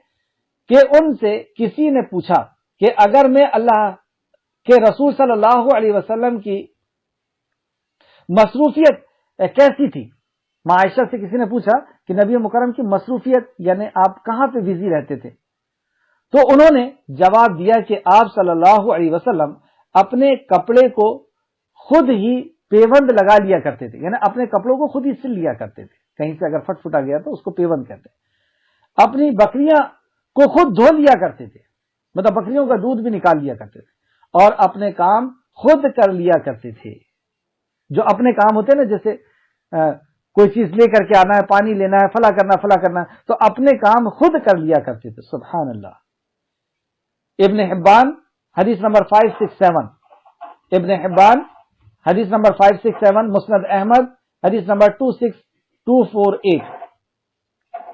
Speaker 1: کہ ان سے کسی نے پوچھا کہ اگر میں اللہ کے رسول صلی اللہ علیہ وسلم کی مصروفیت کیسی تھی. عائشہ سے کسی نے پوچھا کہ نبی مکرم کی مصروفیت یعنی آپ کہاں پہ بزی رہتے تھے. تو انہوں نے جواب دیا کہ آپ صلی اللہ علیہ وسلم اپنے کپڑے کو خود ہی پیوند لگا لیا کرتے تھے، یعنی اپنے کپڑوں کو خود ہی سل لیا کرتے تھے. کہیں سے اگر فٹ فٹا گیا تو اس کو پیوند کہتے ہیں. اپنی بکریاں کو خود دھو لیا کرتے تھے، مطلب بکریوں کا دودھ بھی نکال لیا کرتے تھے، اور اپنے کام خود کر لیا کرتے تھے. جو اپنے کام ہوتے نا، جیسے کوئی چیز لے کر کے آنا ہے، پانی لینا ہے، فلاں کرنا ہے، تو اپنے کام خود کر لیا کرتے تھے. سبحان اللہ. ابن حبان حدیث نمبر 567، ابن حبان حدیث نمبر 567، مسند احمد حدیث نمبر 26248.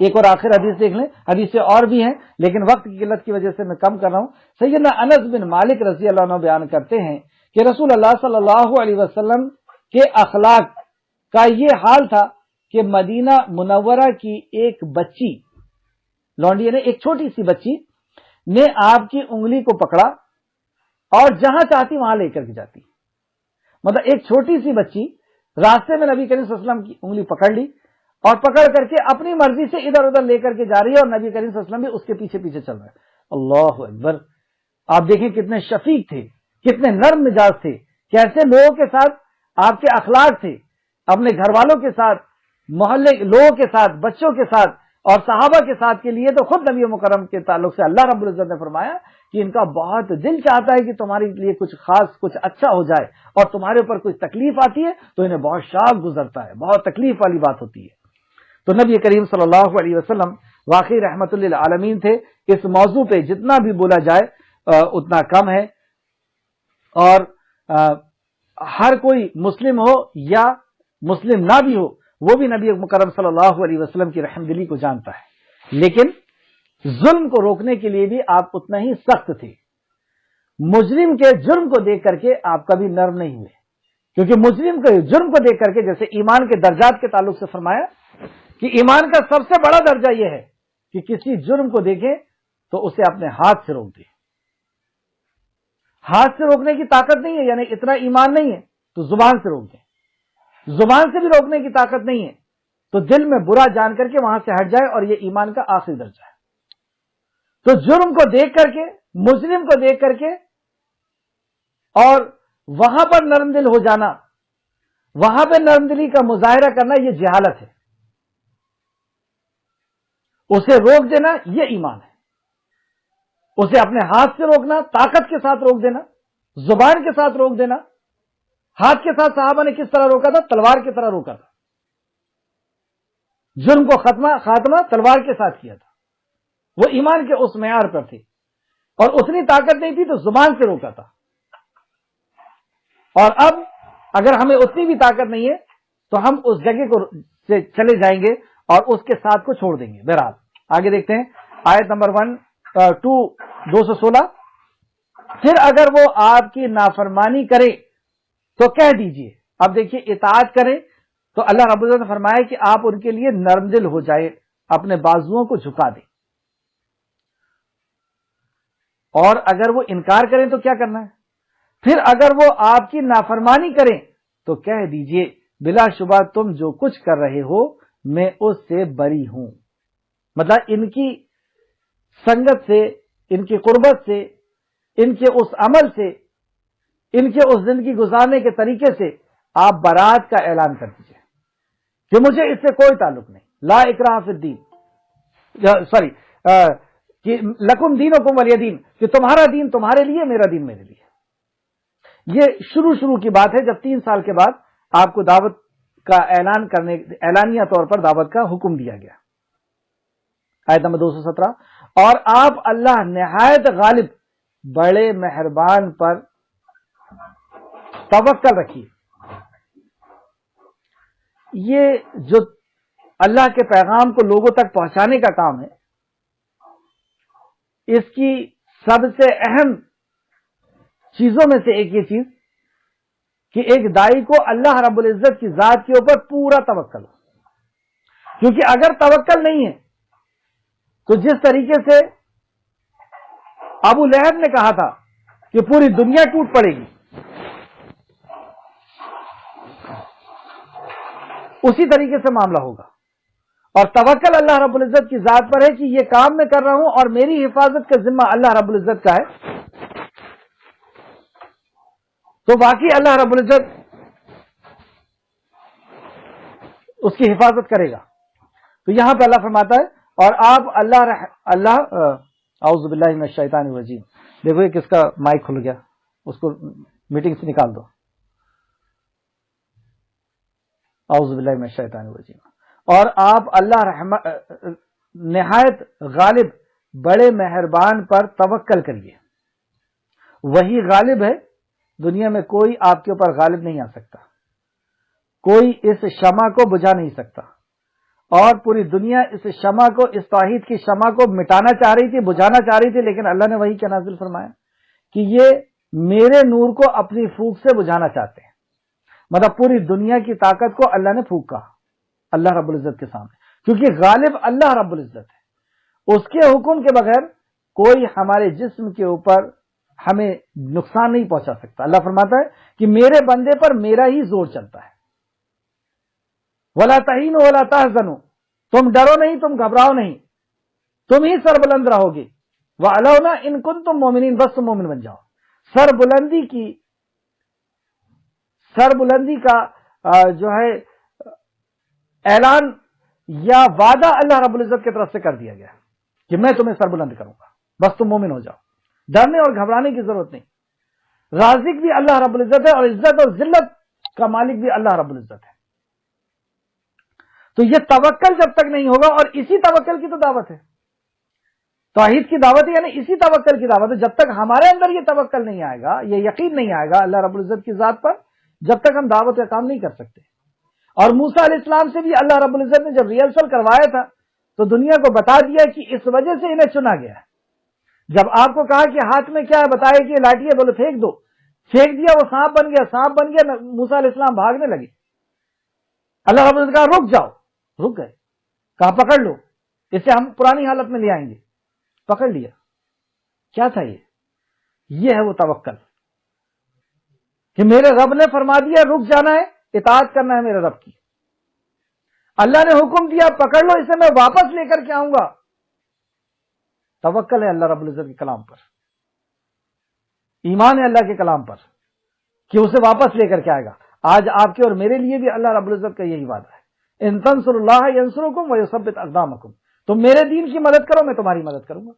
Speaker 1: ایک اور آخر حدیث دیکھ لیں، حدیثیں اور بھی ہیں لیکن وقت کی قلت کی وجہ سے میں کم کر رہا ہوں. سیدنا انس بن مالک رضی اللہ عنہ بیان کرتے ہیں کہ رسول اللہ صلی اللہ علیہ وسلم کے اخلاق کا یہ حال تھا کہ مدینہ منورہ کی ایک بچی، لونڈی نے ایک چھوٹی سی بچی نے آپ کی انگلی کو پکڑا اور جہاں چاہتی وہاں لے کر کے جاتی. مطلب ایک چھوٹی سی بچی راستے میں نبی کریم صلی اللہ علیہ وسلم کی انگلی پکڑ لی اور پکڑ کر کے اپنی مرضی سے ادھر ادھر لے کر کے جا رہی ہے، اور نبی کریم صلی اللہ علیہ وسلم بھی اس کے پیچھے پیچھے چل رہے ہیں. اللہ اکبر. آپ دیکھیں کتنے شفیق تھے، کتنے نرم مزاج تھے، کیسے لوگوں کے ساتھ آپ کے اخلاق تھے، اپنے گھر والوں کے ساتھ، محلے لوگوں کے ساتھ، بچوں کے ساتھ اور صحابہ کے ساتھ کے لیے. تو خود نبی مکرم کے تعلق سے اللہ رب العزت نے فرمایا کہ ان کا بہت دل چاہتا ہے کہ تمہارے لیے کچھ خاص، کچھ اچھا ہو جائے، اور تمہارے اوپر کچھ تکلیف آتی ہے تو انہیں بہت شاق گزرتا ہے، بہت تکلیف والی بات ہوتی ہے. تو نبی کریم صلی اللہ علیہ وسلم واقعی رحمت للعالمین تھے. اس موضوع پہ جتنا بھی بولا جائے اتنا کم ہے، اور ہر کوئی مسلم ہو یا مسلم نہ بھی ہو وہ بھی نبی مکرم صلی اللہ علیہ وسلم کی رحم دلی کو جانتا ہے. لیکن ظلم کو روکنے کے لیے بھی آپ اتنا ہی سخت تھے. مجرم کے جرم کو دیکھ کر کے آپ کبھی نرم نہیں ہوئے، کیونکہ مجرم کے جرم کو دیکھ کر کے، جیسے ایمان کے درجات کے تعلق سے فرمایا کہ ایمان کا سب سے بڑا درجہ یہ ہے کہ کسی جرم کو دیکھیں تو اسے اپنے ہاتھ سے روک دے. ہاتھ سے روکنے کی طاقت نہیں ہے، یعنی اتنا ایمان نہیں ہے تو زبان سے روک دیں. زبان سے بھی روکنے کی طاقت نہیں ہے تو دل میں برا جان کر کے وہاں سے ہٹ جائے، اور یہ ایمان کا آخری درجہ ہے. تو جرم کو دیکھ کر کے، مجرم کو دیکھ کر کے اور وہاں پر نرم دل ہو جانا، وہاں پہ نرم دلی کا مظاہرہ کرنا، یہ جہالت ہے. اسے روک دینا یہ ایمان ہے. اسے اپنے ہاتھ سے روکنا، طاقت کے ساتھ روک دینا، زبان کے ساتھ روک دینا. ہاتھ کے ساتھ صحابہ نے کس طرح روکا تھا؟ تلوار کی طرح روکا تھا. جرم کو خاتمہ تلوار کے ساتھ کیا تھا. وہ ایمان کے اس معیار پر تھے، اور اتنی طاقت نہیں تھی تو زبان سے روکا تھا. اور اب اگر ہمیں اتنی بھی طاقت نہیں ہے تو ہم اس جگہ کو سے چلے جائیں گے اور اس کے ساتھ کو چھوڑ دیں گے. بہرحال آگے دیکھتے ہیں آیت نمبر 216. پھر اگر وہ آپ کی نافرمانی کرے تو کہہ دیجئے. اب دیکھیے اطاعت کریں تو اللہ رب العزت نے فرمایا کہ آپ ان کے لیے نرم دل ہو جائے، اپنے بازوؤں کو جھکا دیں. اور اگر وہ انکار کریں تو کیا کرنا ہے؟ پھر اگر وہ آپ کی نافرمانی کریں تو کہہ دیجئے بلا شبہ تم جو کچھ کر رہے ہو میں اس سے بری ہوں. مطلب ان کی سنگت سے، ان کی قربت سے، ان کے اس عمل سے، ان کے اس زندگی گزارنے کے طریقے سے آپ برات کا اعلان کر دیجئے کہ مجھے اس سے کوئی تعلق نہیں. لا اکراہ فی الدین، کہ لکم دینکم ولی دین، کہ تمہارا دین تمہارے لیے، میرا دین میرے لیے. یہ شروع کی بات ہے جب 3 سال کے بعد آپ کو دعوت کا اعلان کرنے، اعلانیہ طور پر دعوت کا حکم دیا گیا. آیت نمبر 217. اور آپ اللہ نہایت غالب بڑے مہربان پر توکل رکھیے. یہ جو اللہ کے پیغام کو لوگوں تک پہنچانے کا کام ہے، اس کی سب سے اہم چیزوں میں سے ایک یہ چیز کہ ایک دائی کو اللہ رب العزت کی ذات کے اوپر پورا توکل ہو. کیونکہ اگر توکل نہیں ہے تو جس طریقے سے ابو لہب نے کہا تھا کہ پوری دنیا ٹوٹ پڑے گی، اسی طریقے سے معاملہ ہوگا. اور توکل اللہ رب العزت کی ذات پر ہے کہ یہ کام میں کر رہا ہوں اور میری حفاظت کا ذمہ اللہ رب العزت کا ہے، تو باقی اللہ رب العزت اس کی حفاظت کرے گا. تو یہاں پہ اللہ فرماتا ہے اور آپ اللہ اعوذ باللہ من الشیطان الرجیم. دیکھو یہ کس کا مائک کھل گیا، اس کو میٹنگ سے نکال دو. اعوذ باللہ من الشیطان الرجیم۔ اور آپ اللہ نہایت غالب بڑے مہربان پر توکل کریے، وہی غالب ہے، دنیا میں کوئی آپ کے اوپر غالب نہیں آ سکتا، کوئی اس شمع کو بجھا نہیں سکتا، اور پوری دنیا اس شمع کو، اس توحید کی شمع کو مٹانا چاہ رہی تھی، بجھانا چاہ رہی تھی، لیکن اللہ نے وہی کیا نازل فرمایا کہ یہ میرے نور کو اپنی پھونک سے بجھانا چاہتے ہیں۔ مطلب پوری دنیا کی طاقت کو اللہ نے پھونکا اللہ رب العزت کے سامنے، کیونکہ غالب اللہ رب العزت ہے، اس کے حکم کے بغیر کوئی ہمارے جسم کے اوپر ہمیں نقصان نہیں پہنچا سکتا۔ اللہ فرماتا ہے کہ میرے بندے پر میرا ہی زور چلتا ہے۔ وَلَا تَهِنُوا وَلَا تَحْزَنُوا، تم ڈرو نہیں، تم گھبراؤ نہیں، تم ہی سربلند رہو گے۔ وَعَلَوْنَا إِن كُنتُم مُؤْمِنِينَ، بس تم مومن بن جاؤ۔ سربلندی کا جو ہے اعلان یا وعدہ اللہ رب العزت کی طرف سے کر دیا گیا کہ میں تمہیں سربلند کروں گا، بس تم مومن ہو جاؤ، ڈرنے اور گھبرانے کی ضرورت نہیں۔ رازق بھی اللہ رب العزت ہے، اور عزت اور ذلت کا مالک بھی اللہ رب العزت ہے۔ تو یہ توکل جب تک نہیں ہوگا، اور اسی توکل کی تو دعوت ہے، توحید کی دعوت ہے، یعنی اسی توکل کی دعوت ہے۔ جب تک ہمارے اندر یہ توکل نہیں آئے گا، یہ یقین نہیں آئے گا اللہ رب العزت کی ذات پر، جب تک ہم دعوت کا کام نہیں کر سکتے۔ اور موسیٰ علیہ السلام سے بھی اللہ رب العزت نے جب ریہرسل کروایا تھا تو دنیا کو بتا دیا کہ اس وجہ سے انہیں چنا گیا ہے۔ جب آپ کو کہا کہ ہاتھ میں کیا ہے، بتایا کہ لاٹھی ہے، بولے پھینک دو، پھینک دیا، وہ سانپ بن گیا، سانپ بن گیا، موسیٰ علیہ السلام بھاگنے لگے، اللہ رب العزت نے کہا رک جاؤ، رک گئے، کہا پکڑ لو، اسے ہم پرانی حالت میں لے آئیں گے، پکڑ لیا۔ کیا تھا یہ ہے وہ توکل کہ میرے رب نے فرما دیا رک جانا ہے، اطاعت کرنا ہے میرے رب کی، اللہ نے حکم دیا پکڑ لو، اسے میں واپس لے کر کے آؤں گا۔ توکل ہے اللہ رب العزت کے کلام پر، ایمان ہے اللہ کے کلام پر کہ اسے واپس لے کر کے آئے گا۔ آج آپ کے اور میرے لیے بھی اللہ رب العزت کا یہی وعدہ ہے، ان تنصروا اللہ ینصرکم ویثبت اقدامکم، تم میرے دین کی مدد کرو، میں تمہاری مدد کروں گا،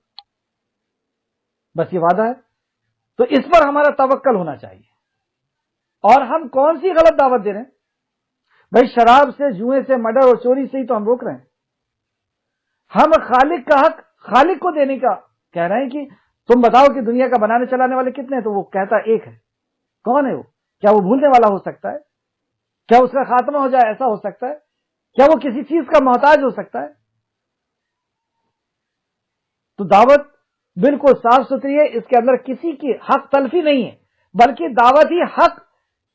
Speaker 1: بس یہ وعدہ ہے۔ تو اس پر ہمارا توکل ہونا چاہیے۔ اور ہم کون سی غلط دعوت دے رہے ہیں بھائی؟ شراب سے، جوئے سے، مرڈر اور چوری سے ہی تو ہم روک رہے ہیں۔ ہم خالق کا حق خالق کو دینے کا کہہ رہے ہیں کہ تم بتاؤ کہ دنیا کا بنانے چلانے والے کتنے ہیں، تو وہ کہتا ہے ایک ہے۔ کون ہے وہ؟ کیا وہ بھولنے والا ہو سکتا ہے؟ کیا اس کا خاتمہ ہو جائے ایسا ہو سکتا ہے؟ کیا وہ کسی چیز کا محتاج ہو سکتا ہے؟ تو دعوت بالکل صاف ستھری ہے، اس کے اندر کسی کی حق تلفی نہیں ہے، بلکہ دعوت ہی حق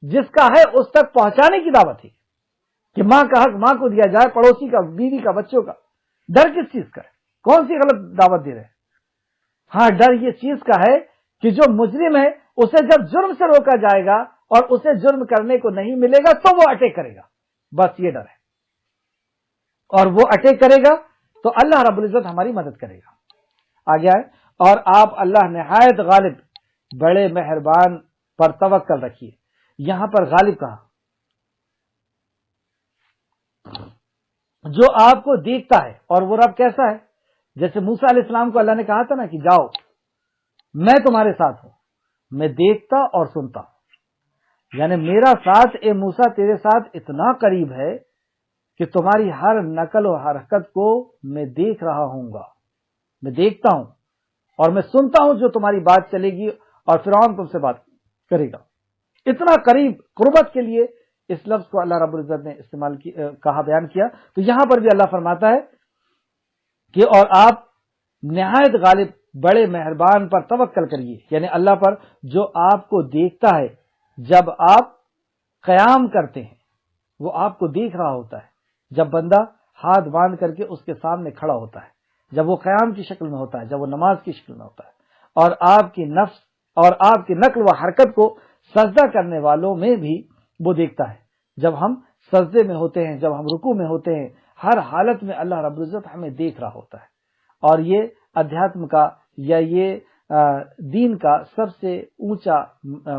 Speaker 1: جس کا ہے اس تک پہنچانے کی دعوت ہے کہ ماں کا حق ماں کو دیا جائے، پڑوسی کا، بیوی کا، بچوں کا۔ ڈر کس چیز کا ہے؟ کون سی غلط دعوت دے رہے ہیں؟ ہاں، ڈر یہ چیز کا ہے کہ جو مجرم ہے اسے جب جرم سے روکا جائے گا اور اسے جرم کرنے کو نہیں ملے گا تو وہ اٹیک کرے گا، بس یہ ڈر ہے۔ اور وہ اٹیک کرے گا تو اللہ رب العزت ہماری مدد کرے گا۔ آگے آئے، اور آپ اللہ نہایت غالب بڑے مہربان پر توکل رکھیے۔ یہاں پر غالب کہا، جو آپ کو دیکھتا ہے، اور وہ رب کیسا ہے؟ جیسے موسیٰ علیہ السلام کو اللہ نے کہا تھا نا کہ جاؤ میں تمہارے ساتھ ہوں، میں دیکھتا اور سنتا ہوں، یعنی میرا ساتھ اے موسیٰ تیرے ساتھ اتنا قریب ہے کہ تمہاری ہر نقل و حرکت کو میں دیکھ رہا ہوں گا، میں دیکھتا ہوں اور میں سنتا ہوں جو تمہاری بات چلے گی اور فرعون تم سے بات کرے گا۔ اتنا قریب، قربت کے لیے اس لفظ کو اللہ رب العزت نے استعمال کہا، بیان کیا۔ تو یہاں پر بھی اللہ فرماتا ہے کہ اور آپ نہایت غالب بڑے مہربان پر توکل کریے، یعنی اللہ پر جو آپ کو دیکھتا ہے۔ جب آپ قیام کرتے ہیں وہ آپ کو دیکھ رہا ہوتا ہے، جب بندہ ہاتھ باندھ کر کے اس کے سامنے کھڑا ہوتا ہے، جب وہ قیام کی شکل میں ہوتا ہے، جب وہ نماز کی شکل میں ہوتا ہے، اور آپ کی نفس اور آپ کی نقل و حرکت کو سجدہ کرنے والوں میں بھی وہ دیکھتا ہے۔ جب ہم سجدے میں ہوتے ہیں، جب ہم رکوع میں ہوتے ہیں، ہر حالت میں اللہ رب العزت ہمیں دیکھ رہا ہوتا ہے۔ اور یہ ادھیاتم کا یا یہ دین کا سب سے اونچا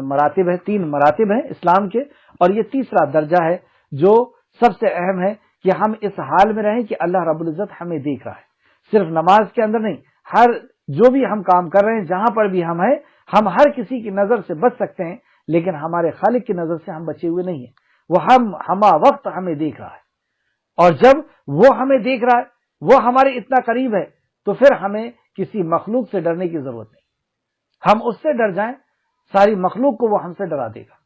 Speaker 1: مراتب ہے، 3 مراتب ہیں اسلام کے، اور یہ تیسرا درجہ ہے جو سب سے اہم ہے کہ ہم اس حال میں رہیں کہ اللہ رب العزت ہمیں دیکھ رہا ہے۔ صرف نماز کے اندر نہیں، ہر جو بھی ہم کام کر رہے ہیں، جہاں پر بھی ہم ہیں، ہم ہر کسی کی نظر سے بچ سکتے ہیں، لیکن ہمارے خالق کی نظر سے ہم بچے ہوئے نہیں ہیں۔ وہ ہما وقت ہمیں دیکھ رہا ہے، اور جب وہ ہمیں دیکھ رہا ہے، وہ ہمارے اتنا قریب ہے، تو پھر ہمیں کسی مخلوق سے ڈرنے کی ضرورت نہیں۔ ہم اس سے ڈر جائیں، ساری مخلوق کو وہ ہم سے ڈرا دے گا،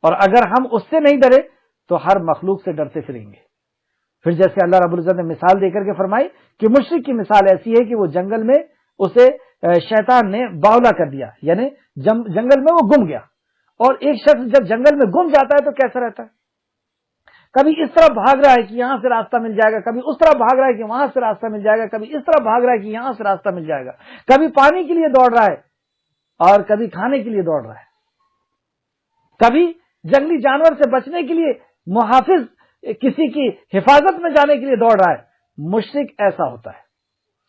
Speaker 1: اور اگر ہم اس سے نہیں ڈرے تو ہر مخلوق سے ڈرتے پھریں گے۔ پھر جیسے اللہ رب العزت نے مثال دے کر کے فرمائی کہ مشرک کی مثال ایسی ہے کہ وہ جنگل میں اسے شیطان نے باولا کر دیا، یعنی جنگل میں وہ گم گیا، اور ایک شخص جب جنگل میں گم جاتا ہے تو کیسا رہتا ہے؟ کبھی اس طرح بھاگ رہا ہے کہ یہاں سے راستہ مل جائے گا، کبھی اس طرح بھاگ رہا ہے کہ وہاں سے راستہ مل جائے گا، کبھی اس طرح بھاگ رہا ہے کہ یہاں سے راستہ مل جائے گا، کبھی پانی کے لیے دوڑ رہا ہے اور کبھی کھانے کے لیے دوڑ رہا ہے، کبھی جنگلی جانور سے بچنے کے لیے محافظ کسی کی حفاظت میں جانے کے لیے دوڑ رہا ہے۔ مشرک ایسا ہوتا ہے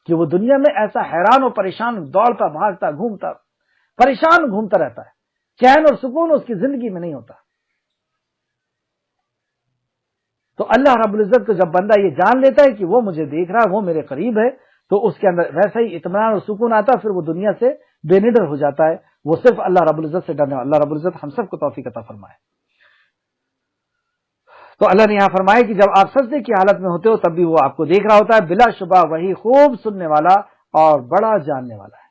Speaker 1: کہ وہ دنیا میں ایسا حیران و پریشان دوڑتا بھاگتا گھومتا پریشان گھومتا رہتا ہے، چین اور سکون اس کی زندگی میں نہیں ہوتا۔ تو اللہ رب العزت کو جب بندہ یہ جان لیتا ہے کہ وہ مجھے دیکھ رہا ہے، وہ میرے قریب ہے، تو اس کے اندر ویسا ہی اطمینان اور سکون آتا ہے، پھر وہ دنیا سے بے نڈر ہو جاتا ہے، وہ صرف اللہ رب العزت سے ڈرنے والا۔ اللہ رب العزت ہم سب کو توفیق عطا فرمائے۔ تو اللہ نے یہاں فرمایا کہ جب آپ سجدے کی حالت میں ہوتے ہو تب بھی وہ آپ کو دیکھ رہا ہوتا ہے، بلا شبہ وہی خوب سننے والا اور بڑا جاننے والا ہے۔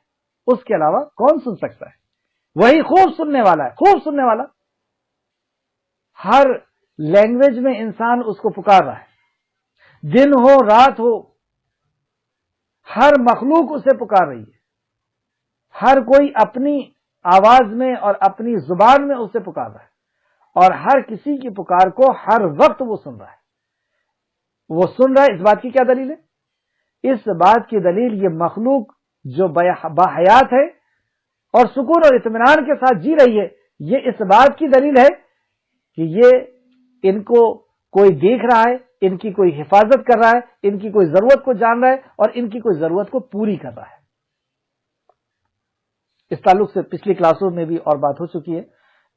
Speaker 1: اس کے علاوہ کون سن سکتا ہے؟ وہی خوب سننے والا ہے، خوب سننے والا۔ ہر لینگویج میں انسان اس کو پکار رہا ہے، دن ہو رات ہو، ہر مخلوق اسے پکار رہی ہے، ہر کوئی اپنی آواز میں اور اپنی زبان میں اسے پکار رہا ہے، اور ہر کسی کی پکار کو ہر وقت وہ سن رہا ہے۔ وہ سن رہا ہے، اس بات کی کیا دلیل ہے؟ اس بات کی دلیل یہ مخلوق جو باحیات ہے اور سکون اور اطمینان کے ساتھ جی رہی ہے، یہ اس بات کی دلیل ہے کہ یہ ان کو کوئی دیکھ رہا ہے، ان کی کوئی حفاظت کر رہا ہے، ان کی کوئی ضرورت کو جان رہا ہے اور ان کی کوئی ضرورت کو پوری کر رہا ہے۔ اس تعلق سے پچھلی کلاسوں میں بھی اور بات ہو چکی ہے،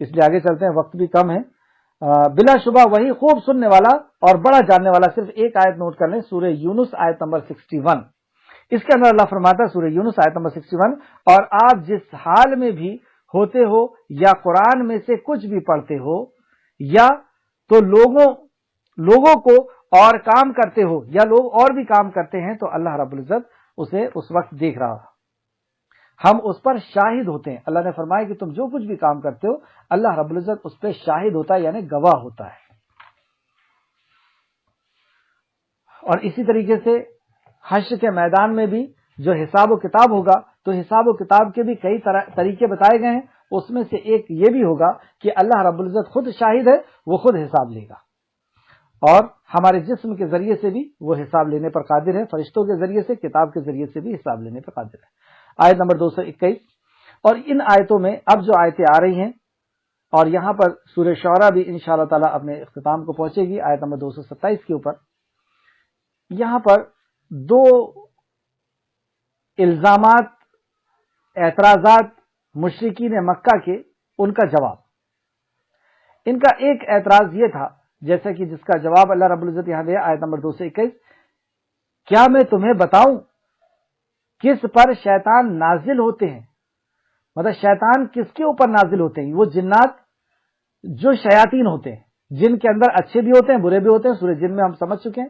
Speaker 1: اس لیے آگے چلتے ہیں، وقت بھی کم ہے۔ بلا شبہ وہی خوب سننے والا اور بڑا جاننے والا۔ صرف ایک آیت نوٹ کر لیں، سورہ یونس آیت نمبر 61۔ اس کے اندر اللہ فرماتا ہے، سورہ یونس آیت نمبر 61، اور آپ جس حال میں بھی ہوتے ہو یا قرآن میں سے کچھ بھی پڑھتے ہو یا تو لوگوں کو اور کام کرتے ہو یا لوگ اور بھی کام کرتے ہیں، تو اللہ رب العزت اسے اس وقت دیکھ رہا، ہم اس پر شاہد ہوتے ہیں۔ اللہ نے فرمایا کہ تم جو کچھ بھی کام کرتے ہو اللہ رب العزت اس پہ شاہد ہوتا ہے، یعنی گواہ ہوتا ہے۔ اور اسی طریقے سے حشر کے میدان میں بھی جو حساب و کتاب ہوگا، تو حساب و کتاب کے بھی کئی طریقے بتائے گئے ہیں، اس میں سے ایک یہ بھی ہوگا کہ اللہ رب العزت خود شاہد ہے، وہ خود حساب لے گا، اور ہمارے جسم کے ذریعے سے بھی وہ حساب لینے پر قادر ہے، فرشتوں کے ذریعے سے، کتاب کے ذریعے سے بھی حساب لینے پر قادر ہے۔ آیت نمبر 221۔ اور ان آیتوں میں اب جو آیتیں آ رہی ہیں، اور یہاں پر سورہ شعراء بھی انشاءاللہ تعالیٰ اپنے اختتام کو پہنچے گی، آیت نمبر 227 کے اوپر، یہاں پر دو الزامات، اعتراضات مشرکین مکہ کے، ان کا جواب۔ ان کا ایک اعتراض یہ تھا، جیسا کہ جس کا جواب اللہ رب العزت یہاں دے، آیت نمبر 221، کیا میں تمہیں بتاؤں کس پر شیطان نازل ہوتے ہیں؟ مطلب شیطان کس کے اوپر نازل ہوتے ہیں؟ وہ جنات جو شیاطین ہوتے ہیں، جن کے اندر اچھے بھی ہوتے ہیں برے بھی ہوتے ہیں، سورہ جن میں ہم سمجھ چکے ہیں۔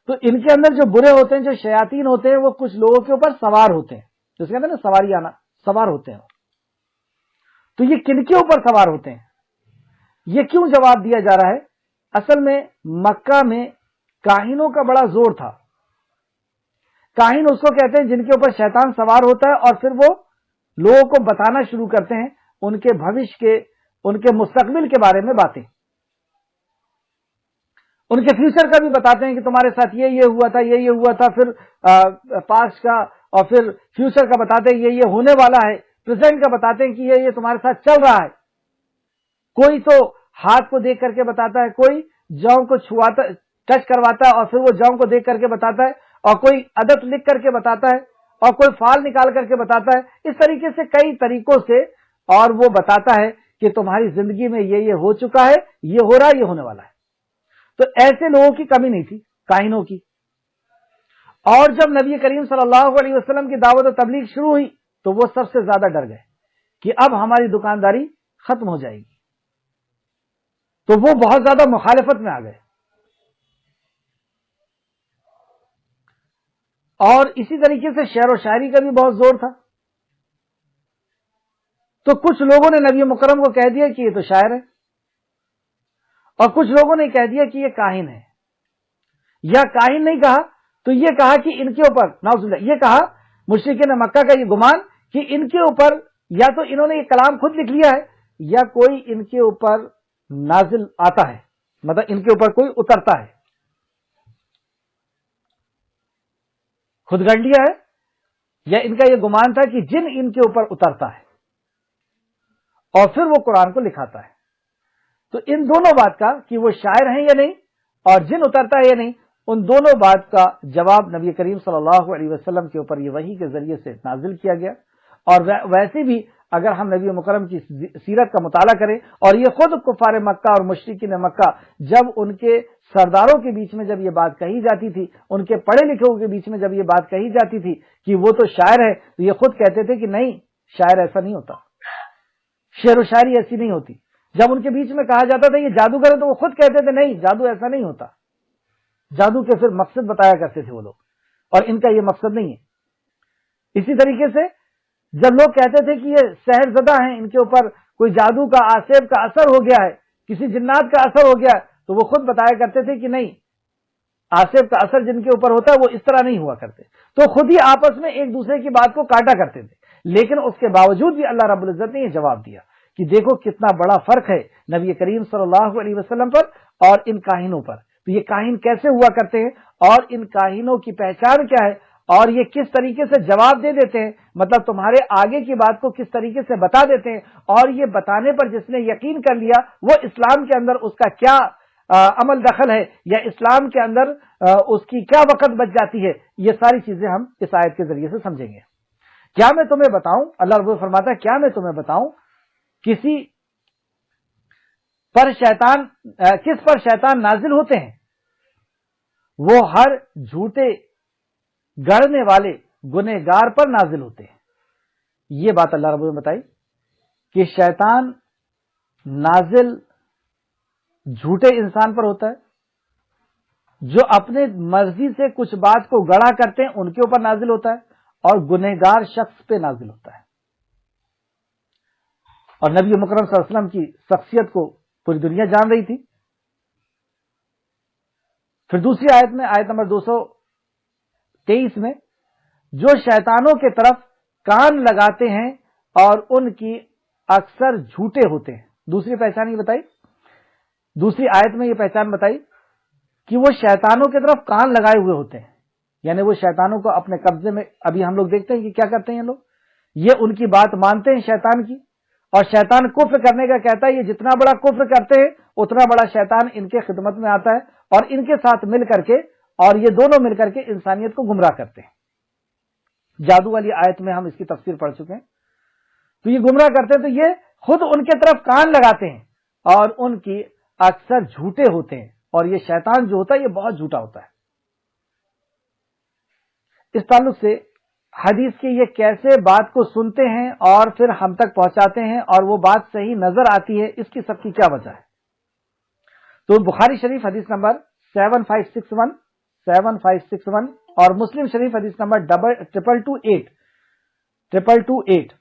Speaker 1: تو ان کے اندر جو برے ہوتے ہیں، جو شیاطین ہوتے ہیں، وہ کچھ لوگوں کے اوپر سوار ہوتے ہیں، جس کے اندر نا سواری آنا، سوار ہوتے ہیں۔ تو یہ کن کے اوپر سوار ہوتے ہیں؟ یہ کیوں جواب دیا جا رہا ہے؟ اصل میں مکہ میں کاہنوں کا بڑا زور تھا۔ کاہن اس کو کہتے ہیں جن کے اوپر شیطان سوار ہوتا ہے، اور پھر وہ لوگوں کو بتانا شروع کرتے ہیں ان کے بھوش کے، ان کے مستقبل کے بارے میں باتیں، ان کے فیوچر کا بھی بتاتے ہیں کہ تمہارے ساتھ یہ ہوا تھا، یہ ہوا تھا، پھر پاسٹ کا اور پھر فیوچر کا بتاتے ہیں یہ ہونے والا ہے، پریزنٹ کا بتاتے ہیں کہ یہ تمہارے ساتھ چل رہا ہے۔ کوئی تو ہاتھ کو دیکھ کر کے بتاتا ہے، کوئی جاؤں کو چھواتا، ٹچ کرواتا ہے اور پھر وہ جاؤں کو دیکھ کر کے بتاتا ہے، اور کوئی عدد لکھ کر کے بتاتا ہے، اور کوئی فال نکال کر کے بتاتا ہے۔ اس طریقے سے کئی طریقوں سے، اور وہ بتاتا ہے کہ تمہاری زندگی میں یہ ہو چکا ہے، یہ ہو رہا ہے، یہ ہونے والا ہے۔ تو ایسے لوگوں کی کمی نہیں تھی، کاہنوں کی۔ اور جب نبی کریم صلی اللہ علیہ وسلم کی دعوت و تبلیغ شروع ہوئی تو وہ سب سے زیادہ ڈر گئے کہ اب ہماری دکانداری ختم ہو جائے گی۔ تو وہ بہت زیادہ مخالفت میں آ گئے. اور اسی طریقے سے شعر و شاعری کا بھی بہت زور تھا. تو کچھ لوگوں نے نبی مکرم کو کہہ دیا کہ یہ تو شاعر ہے، اور کچھ لوگوں نے کہہ دیا کہ یہ کاہن ہے. یا کاہن نہیں کہا تو یہ کہا کہ ان کے اوپر نعوذ باللہ، یہ کہا مشرکین مکہ کا یہ گمان کہ ان کے اوپر یا تو انہوں نے یہ کلام خود لکھ لیا ہے یا کوئی ان کے اوپر نازل آتا ہے، مطلب ان کے اوپر کوئی اترتا ہے. خود گنڈیا ہے یا ان کا یہ گمان تھا کہ جن ان کے اوپر اترتا ہے اور پھر وہ قرآن کو لکھاتا ہے. تو ان دونوں بات کا کہ وہ شاعر ہیں یا نہیں اور جن اترتا ہے یا نہیں، ان دونوں بات کا جواب نبی کریم صلی اللہ علیہ وسلم کے اوپر یہ وحی کے ذریعے سے نازل کیا گیا. اور ویسے بھی اگر ہم نبی مکرم کی سیرت کا مطالعہ کریں، اور یہ خود کفار مکہ اور مشرکین مکہ جب ان کے سرداروں کے بیچ میں جب یہ بات کہی جاتی تھی، ان کے پڑھے لکھوں کے بیچ میں جب یہ بات کہی جاتی تھی کہ وہ تو شاعر ہے، تو یہ خود کہتے تھے کہ نہیں، شاعر ایسا نہیں ہوتا، شعر و شاعری ایسی نہیں ہوتی. جب ان کے بیچ میں کہا جاتا تھا یہ جادوگر ہے تو وہ خود کہتے تھے نہیں، جادو ایسا نہیں ہوتا. جادو کے پھر مقصد بتایا کرتے تھے وہ لوگ، اور ان کا یہ مقصد نہیں ہے. اسی طریقے سے جب لوگ کہتے تھے کہ یہ سحر زدہ ہیں، ان کے اوپر کوئی جادو کا آسیب کا اثر ہو گیا ہے، کسی جنات کا اثر ہو گیا ہے، تو وہ خود بتایا کرتے تھے کہ نہیں، آسیب کا اثر جن کے اوپر ہوتا ہے وہ اس طرح نہیں ہوا کرتے. تو خود ہی آپس میں ایک دوسرے کی بات کو کاٹا کرتے تھے. لیکن اس کے باوجود بھی اللہ رب العزت نے یہ جواب دیا کہ دیکھو کتنا بڑا فرق ہے نبی کریم صلی اللہ علیہ وسلم پر اور ان کاہنوں پر. تو یہ کاہن کیسے ہوا کرتے ہیں اور ان کاہنوں کی پہچان کیا ہے اور یہ کس طریقے سے جواب دے دیتے ہیں، مطلب تمہارے آگے کی بات کو کس طریقے سے بتا دیتے ہیں، اور یہ بتانے پر جس نے یقین کر لیا وہ اسلام کے اندر اس کا کیا عمل دخل ہے یا اسلام کے اندر اس کی کیا وقت بچ جاتی ہے. یہ ساری چیزیں ہم اس آیت کے ذریعے سے سمجھیں گے. کیا میں تمہیں بتاؤں، اللہ رب فرماتا ہے کیا میں تمہیں بتاؤں کسی پر شیطان کس پر شیطان نازل ہوتے ہیں؟ وہ ہر جھوٹے گڑنے والے گنہگار پر نازل ہوتے ہیں. یہ بات اللہ رب نے بتائی کہ شیطان نازل جھوٹے انسان پر ہوتا ہے، جو اپنے مرضی سے کچھ بات کو گڑا کرتے ہیں ان کے اوپر نازل ہوتا ہے، اور گنہگار شخص پہ نازل ہوتا ہے. اور نبی مکرم صلی اللہ علیہ وسلم کی شخصیت کو پوری دنیا جان رہی تھی. پھر دوسری آیت میں، آیت نمبر 223 میں، جو شیطانوں کے طرف کان لگاتے ہیں اور ان کی اکثر جھوٹے ہوتے ہیں. دوسری پہچان یہ بتائی، دوسری آیت میں یہ پہچان بتائی کہ وہ شیطانوں کی طرف کان لگائے ہوئے ہوتے ہیں، یعنی وہ شیطانوں کو اپنے قبضے میں. ابھی ہم لوگ دیکھتے ہیں کہ کیا کرتے ہیں لوگ، یہ ان کی بات مانتے ہیں شیطان کی، اور شیطان کفر کرنے کا کہتا ہے، یہ جتنا بڑا کفر کرتے ہیں اتنا بڑا شیطان ان کے خدمت میں آتا ہے اور ان کے ساتھ مل کر کے، اور یہ دونوں مل کر کے انسانیت کو گمراہ کرتے ہیں. جادو والی آیت میں ہم اس کی تفسیر پڑھ چکے ہیں. تو یہ گمراہ کرتے ہیں، تو یہ خود ان کے طرف کان لگاتے ہیں اور ان کی اکثر جھوٹے ہوتے ہیں، اور یہ شیطان جو ہوتا ہے یہ بہت جھوٹا ہوتا ہے. اس تعلق سے حدیث کے یہ کیسے بات کو سنتے ہیں اور پھر ہم تک پہنچاتے ہیں اور وہ بات صحیح نظر آتی ہے، اس کی سب کی کیا وجہ ہے؟ تو بخاری شریف حدیث نمبر 7561 اور مسلم شریف حدیث نمبر 2228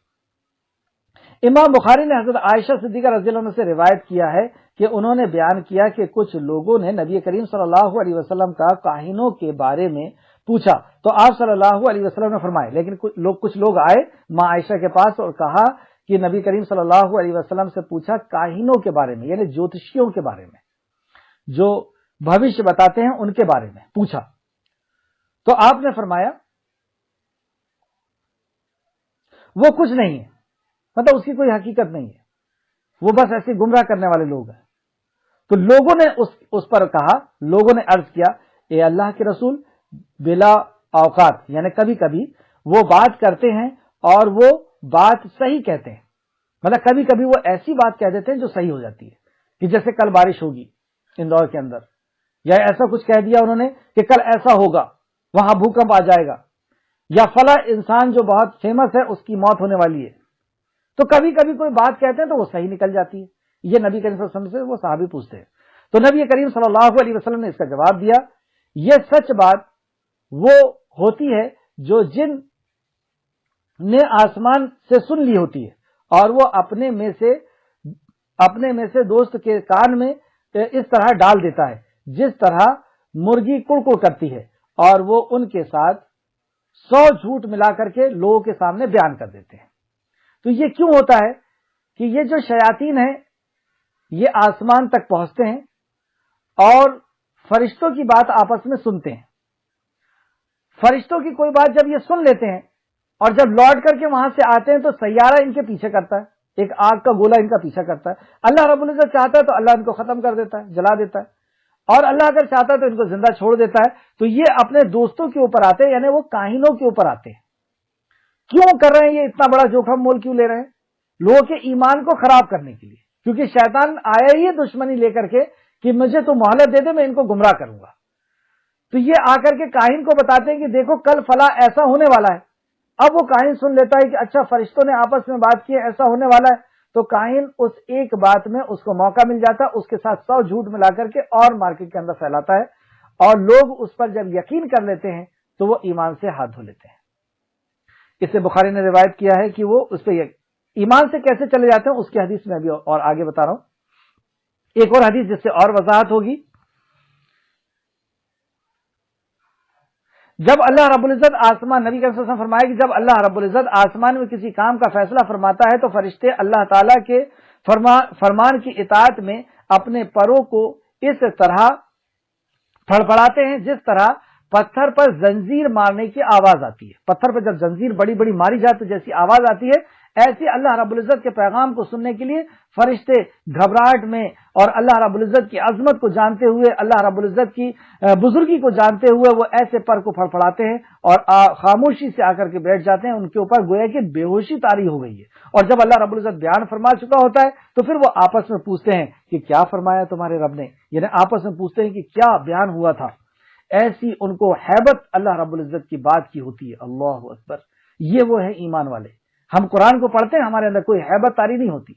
Speaker 1: امام بخاری نے حضرت عائشہ صدیقہ رضی اللہ عنہ سے روایت کیا ہے کہ انہوں نے بیان کیا کہ کچھ لوگوں نے نبی کریم صلی اللہ علیہ وسلم کا کاہنوں کے بارے میں پوچھا تو آپ صلی اللہ علیہ وسلم نے فرمائے. لیکن کچھ لوگ آئے ماں عائشہ کے پاس اور کہا کہ نبی کریم صلی اللہ علیہ وسلم سے پوچھا کاہنوں کے بارے میں، یعنی جوتشیوں کے بارے میں، جو بھوشیہ بتاتے ہیں ان کے بارے میں پوچھا. تو آپ نے فرمایا وہ کچھ نہیں ہے، مطلب اس کی کوئی حقیقت نہیں ہے، وہ بس ایسے گمراہ کرنے والے لوگ ہیں. تو لوگوں نے اس پر کہا، لوگوں نے عرض کیا اے اللہ کے رسول، بلا اوقات یعنی کبھی کبھی وہ بات کرتے ہیں اور وہ بات صحیح کہتے ہیں، مطلب کبھی کبھی وہ ایسی بات کہہ دیتے ہیں جو صحیح ہو جاتی ہے، کہ جیسے کل بارش ہوگی اندور کے اندر، یا ایسا کچھ کہہ دیا انہوں نے کہ کل ایسا ہوگا، وہاں بھوکمپ آ جائے گا، یا فلاں انسان جو بہت فیمس ہے اس کی موت ہونے والی ہے. تو کبھی کبھی کوئی بات کہتے ہیں تو وہ صحیح نکل جاتی ہے. یہ نبی کریم صلی اللہ علیہ وسلم سے وہ صحابی پوچھتے ہیں. تو نبی کریم صلی اللہ علیہ وسلم نے اس کا جواب دیا، یہ سچ بات وہ ہوتی ہے جو جن نے آسمان سے سن لی ہوتی ہے اور وہ اپنے میں سے دوست کے کان میں اس طرح ڈال دیتا ہے جس طرح مرغی کڑکڑ کرتی ہے، اور وہ ان کے ساتھ 100 جھوٹ ملا کر کے لوگوں کے سامنے بیان کر دیتے ہیں. تو یہ کیوں ہوتا ہے کہ یہ جو شیاطین ہیں یہ آسمان تک پہنچتے ہیں اور فرشتوں کی بات آپس میں سنتے ہیں. فرشتوں کی کوئی بات جب یہ سن لیتے ہیں اور جب لوٹ کر کے وہاں سے آتے ہیں تو سیارہ ان کے پیچھے کرتا ہے، ایک آگ کا گولا ان کا پیچھا کرتا ہے. اللہ رب العزت چاہتا ہے تو اللہ ان کو ختم کر دیتا ہے، جلا دیتا ہے، اور اللہ اگر چاہتا ہے تو ان کو زندہ چھوڑ دیتا ہے. تو یہ اپنے دوستوں کے اوپر آتے ہیں، یعنی وہ کاہنوں کے اوپر آتے ہیں. کیوں کر رہے ہیں یہ اتنا بڑا جوخم مول کیوں لے رہے ہیں؟ لوگوں کے ایمان کو خراب کرنے کے لیے، کیونکہ شیطان آیا ہی دشمنی لے کر کے کہ مجھے تو مہلت دے دے، میں ان کو گمراہ کروں گا. تو یہ آ کر کے کاہن کو بتاتے ہیں کہ دیکھو کل فلاں ایسا ہونے والا ہے. اب وہ کاہن سن لیتا ہے کہ اچھا فرشتوں نے آپس میں بات کی ہے، ایسا ہونے والا ہے. تو کاہن اس ایک بات میں اس کو موقع مل جاتا ہے، اس کے ساتھ 100 جھوٹ ملا کر کے اور مارکیٹ کے اندر پھیلاتا ہے، اور لوگ اس پر جب یقین کر لیتے ہیں تو وہ ایمان سے ہاتھ دھو لیتے ہیں. اس سے بخاری نے روایت کیا ہے کہ وہ اس پہ ایمان سے کیسے چلے جاتے ہیں، اس کی حدیث میں ابھی اور آگے بتا رہا ہوں. ایک اور حدیث جس سے اور وضاحت ہوگی. جب اللہ رب العزت آسمان، نبی صلی اللہ علیہ وسلم فرمایا کہ جب اللہ رب العزت آسمان میں کسی کام کا فیصلہ فرماتا ہے تو فرشتے اللہ تعالیٰ کے فرمان کی اطاعت میں اپنے پروں کو اس طرح پھڑپڑاتے ہیں جس طرح پتھر پر زنجیر مارنے کی آواز آتی ہے. پتھر پر جب زنجیر بڑی بڑی ماری جاتی تو جیسی آواز آتی ہے، ایسی اللہ رب العزت کے پیغام کو سننے کے لیے فرشتے گھبراہٹ میں اور اللہ رب العزت کی عظمت کو جانتے ہوئے، اللہ رب العزت کی بزرگی کو جانتے ہوئے وہ ایسے پر کو پھڑپڑاتے ہیں اور خاموشی سے آ کر کے بیٹھ جاتے ہیں. ان کے اوپر گویا کہ بے ہوشی طاری ہو گئی ہے، اور جب اللہ رب العزت بیان فرما چکا ہوتا ہے تو پھر وہ آپس میں پوچھتے ہیں کہ کیا فرمایا تمہارے رب نے، یعنی آپس میں پوچھتے ہیں کہ کیا بیان ہوا تھا. ایسی ان کو ہیبت اللہ رب العزت کی بات کی ہوتی ہے. اللہ اکبر. یہ وہ ہے ایمان والے. ہم قرآن کو پڑھتے ہیں، ہمارے اندر کوئی ہیبت طاری نہیں ہوتی،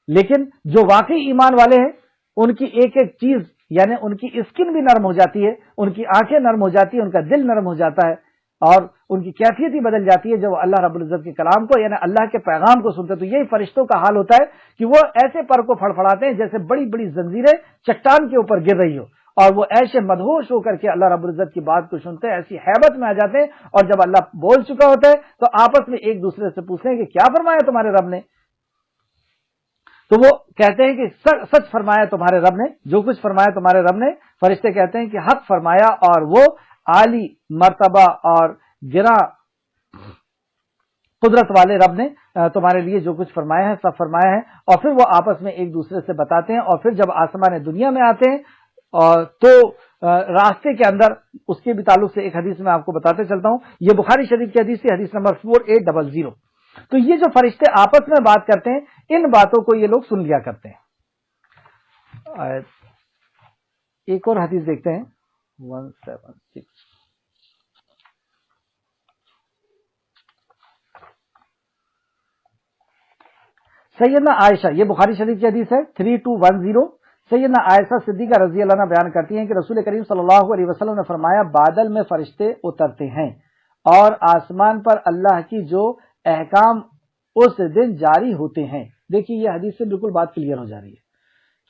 Speaker 1: لیکن جو واقعی ایمان والے ہیں ان کی ایک ایک چیز، یعنی ان کی اسکن بھی نرم ہو جاتی ہے، ان کی آنکھیں نرم ہو جاتی ہیں، ان کا دل نرم ہو جاتا ہے، اور ان کی کیفیت ہی بدل جاتی ہے جب اللہ رب العزت کے کلام کو، یعنی اللہ کے پیغام کو سنتے. تو یہی فرشتوں کا حال ہوتا ہے کہ وہ ایسے پر کو پھڑپھڑاتے ہیں جیسے بڑی بڑی زنجیریں چٹان کے اوپر گر رہی ہو، اور وہ ایسے مدہوش ہو کر کے اللہ رب العزت کی بات کو سنتے ہیں، ایسی ہیبت میں آ جاتے ہیں. اور جب اللہ بول چکا ہوتا ہے تو آپس میں ایک دوسرے سے پوچھتے ہیں کہ کیا فرمایا تمہارے رب نے. تو وہ کہتے ہیں کہ سچ فرمایا تمہارے رب نے، جو کچھ فرمایا تمہارے رب نے. فرشتے کہتے ہیں کہ حق فرمایا، اور وہ عالی مرتبہ اور گراں قدرت والے رب نے تمہارے لیے جو کچھ فرمایا ہے سب فرمایا ہے. اور پھر وہ آپس میں ایک دوسرے سے بتاتے ہیں. اور پھر جب آسمان دنیا میں آتے ہیں تو راستے کے اندر اس کے بھی تعلق سے ایک حدیث میں آپ کو بتاتے چلتا ہوں. یہ بخاری شریف کی حدیث ہے، حدیث نمبر 4800. تو یہ جو فرشتے آپس میں بات کرتے ہیں، ان باتوں کو یہ لوگ سن لیا کرتے ہیں. ایک اور حدیث دیکھتے ہیں 176. سیدنا عائشہ، یہ بخاری شریف کی حدیث ہے 3210. سیدنا عائشہ صدیقہ رضی اللہ عنہ بیان کرتی ہیں کہ رسول کریم صلی اللہ علیہ وسلم نے فرمایا بادل میں فرشتے اترتے ہیں اور آسمان پر اللہ کی جو احکام اس دن جاری ہوتے ہیں. دیکھیے یہ حدیث سے بالکل بات کلیئر ہو جا رہی ہے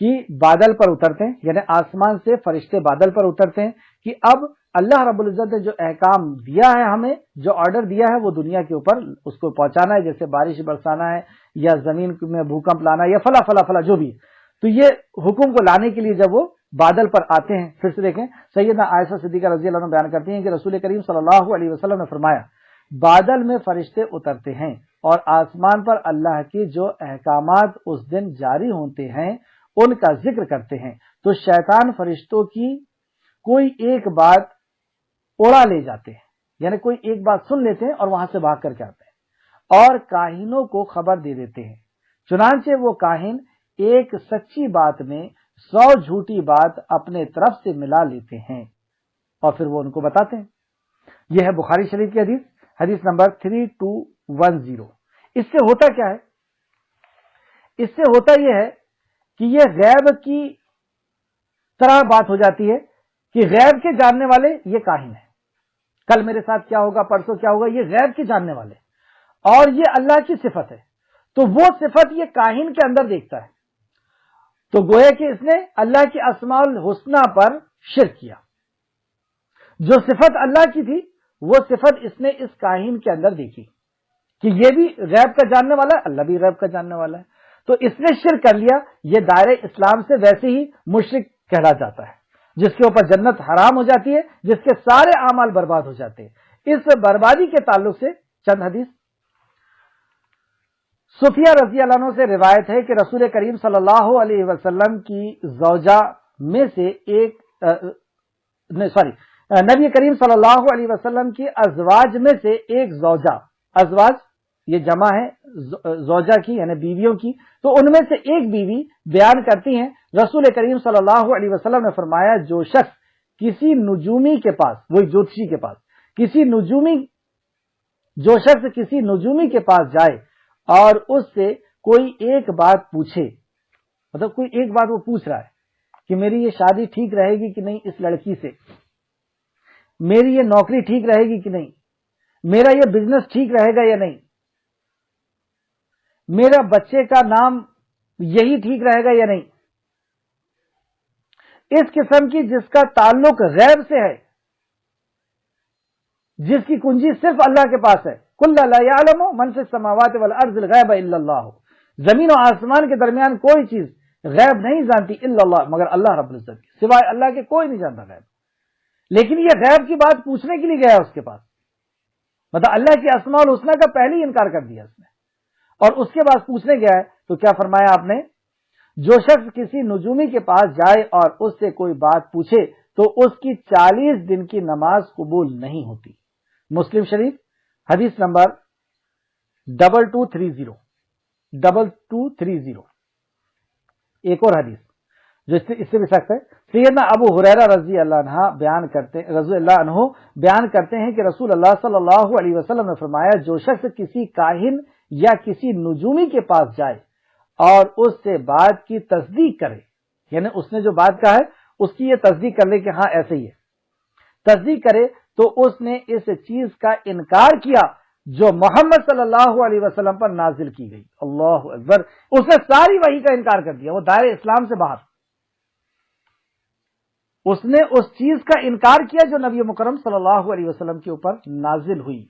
Speaker 1: کہ بادل پر اترتے ہیں، یعنی آسمان سے فرشتے بادل پر اترتے ہیں کہ اب اللہ رب العزت نے جو احکام دیا ہے، ہمیں جو آرڈر دیا ہے وہ دنیا کے اوپر اس کو پہنچانا ہے، جیسے بارش برسانا ہے یا زمین میں بھوکمپ لانا ہے یا فلا فلا فلا جو بھی. تو یہ حکم کو لانے کے لیے جب وہ بادل پر آتے ہیں، پھر سے دیکھیں سیدنا عائشہ صدیقہ رضی اللہ عنہ بیان کرتی ہیں کہ رسول کریم صلی اللہ علیہ وسلم نے فرمایا بادل میں فرشتے اترتے ہیں اور آسمان پر اللہ کے جو احکامات اس دن جاری ہوتے ہیں ان کا ذکر کرتے ہیں. تو شیطان فرشتوں کی کوئی ایک بات اڑا لے جاتے ہیں، یعنی کوئی ایک بات سن لیتے ہیں اور وہاں سے بھاگ کر کے آتے ہیں اور کاہنوں کو خبر دے دیتے ہیں. چنانچہ وہ کاہن ایک سچی بات میں 100 جھوٹی بات اپنے طرف سے ملا لیتے ہیں اور پھر وہ ان کو بتاتے ہیں. یہ ہے بخاری شریف کی حدیث، حدیث نمبر 3210. اس سے ہوتا کیا ہے اس سے ہوتا یہ ہے کہ یہ غیب کی طرح بات ہو جاتی ہے کہ غیب کے جاننے والے یہ کاہن ہیں، کل میرے ساتھ کیا ہوگا، پرسوں کیا ہوگا، یہ غیب کے جاننے والے، اور یہ اللہ کی صفت ہے، تو وہ صفت یہ کاہن کے اندر دیکھتا ہے، تو گویا کہ اس نے اللہ کے اسماء الحسنہ پر شرک کیا۔ جو صفت اللہ کی تھی وہ صفت اس نے اس کاہن کے اندر دیکھی کہ یہ بھی غیب کا جاننے والا ہے، اللہ بھی غیب کا جاننے والا ہے، تو اس نے شرک کر لیا۔ یہ دائرہ اسلام سے ویسے ہی مشرک کہلا جاتا ہے، جس کے اوپر جنت حرام ہو جاتی ہے، جس کے سارے اعمال برباد ہو جاتے ہیں۔ اس بربادی کے تعلق سے چند حدیث صفیہ رضی اللہ عنہ سے روایت ہے کہ رسول کریم صلی اللہ علیہ وسلم کی زوجہ میں سے ایک نبی کریم صلی اللہ علیہ وسلم کی ازواج میں سے ایک زوجہ، ازواج یہ جمع ہے زوجہ کی یعنی بیویوں کی، تو ان میں سے ایک بیوی بیان کرتی ہیں رسول کریم صلی اللہ علیہ وسلم نے فرمایا جو شخص کسی نجومی کے پاس، وہی جوتشی کے پاس، جو شخص کسی نجومی کے پاس جائے اور اس سے کوئی ایک بات پوچھے، مطلب کوئی ایک بات وہ پوچھ رہا ہے کہ میری یہ شادی ٹھیک رہے گی کہ نہیں اس لڑکی سے، میری یہ نوکری ٹھیک رہے گی کہ نہیں، میرا یہ بزنس ٹھیک رہے گا یا نہیں، میرا بچے کا نام یہی ٹھیک رہے گا یا نہیں، اس قسم کی جس کا تعلق غیب سے ہے، جس کی کنجی صرف اللہ کے پاس ہے، کل لا یعلم من فی السماوات والارض الغیب الا اللہ، زمین و آسمان کے درمیان کوئی چیز غیب نہیں جانتی الا اللہ، مگر اللہ رب العزت کی سوائے اللہ کے کوئی نہیں جانتا غیب۔ لیکن یہ غیب کی بات پوچھنے کے لیے گیا اس کے پاس، مطلب اللہ کی اسماء الحسنہ کا پہلے ہی انکار کر دیا اس نے، اور اس کے بعد پوچھنے گیا ہے تو کیا فرمایا آپ نے، جو شخص کسی نجومی کے پاس جائے اور اس سے کوئی بات پوچھے تو اس کی 40 دن کی نماز قبول نہیں ہوتی۔ مسلم شریف حدیث نمبر 2230 ایک اور حدیث جو اس سے بھی سخت ہے، سیدنا ابو ہریرہ رضی اللہ عنہ بیان کرتے ہیں کہ رسول اللہ صلی اللہ علیہ وسلم نے فرمایا جو شخص کسی کاہن یا کسی نجومی کے پاس جائے اور اس سے بات کی تصدیق کرے، یعنی اس نے جو بات کہا ہے اس کی یہ تصدیق کر لے کہ ہاں ایسے ہی ہے، تصدیق کرے تو اس نے اس چیز کا انکار کیا جو محمد صلی اللہ علیہ وسلم پر نازل کی گئی۔ اللہ اکبر، اس نے ساری وحی کا انکار کر دیا، وہ دائرہ اسلام سے باہر، اس نے اس چیز کا انکار کیا جو نبی مکرم صلی اللہ علیہ وسلم کے اوپر نازل ہوئی،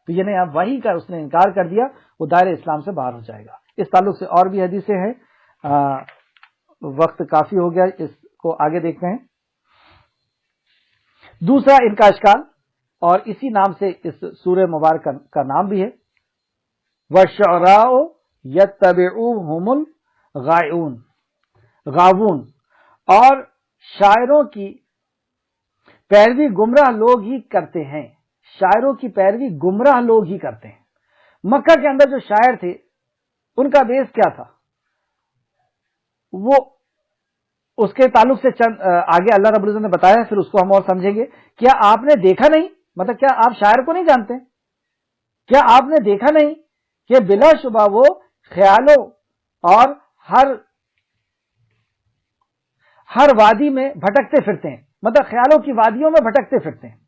Speaker 1: تو یعنی اب وحی کا اس نے انکار کر دیا، وہ دائرہ اسلام سے باہر ہو جائے گا۔ اس تعلق سے اور بھی حدیثیں ہیں، وقت کافی ہو گیا، اس کو آگے دیکھتے ہیں۔ دوسرا ان کا اشکال، اور اسی نام سے اس سورہ مبارک کا نام بھی ہے، وَالشُّعَرَاءُ يَتَّبِعُهُمُ الْغَاوُونَ، اور شاعروں کی پیروی گمراہ لوگ ہی کرتے ہیں، شاعروں کی پیروی گمراہ لوگ ہی کرتے ہیں۔ مکہ کے اندر جو شاعر تھے ان کا بیس کیا تھا، وہ اس کے تعلق سے چند آگے اللہ رب العزت نے بتایا، پھر اس کو ہم اور سمجھیں گے۔ کیا آپ نے دیکھا نہیں، مطلب کیا آپ شاعر کو نہیں جانتے، کیا آپ نے دیکھا نہیں کہ بلا شبہ وہ خیالوں اور ہر وادی میں بھٹکتے پھرتے ہیں، مطلب خیالوں کی وادیوں میں بھٹکتے پھرتے ہیں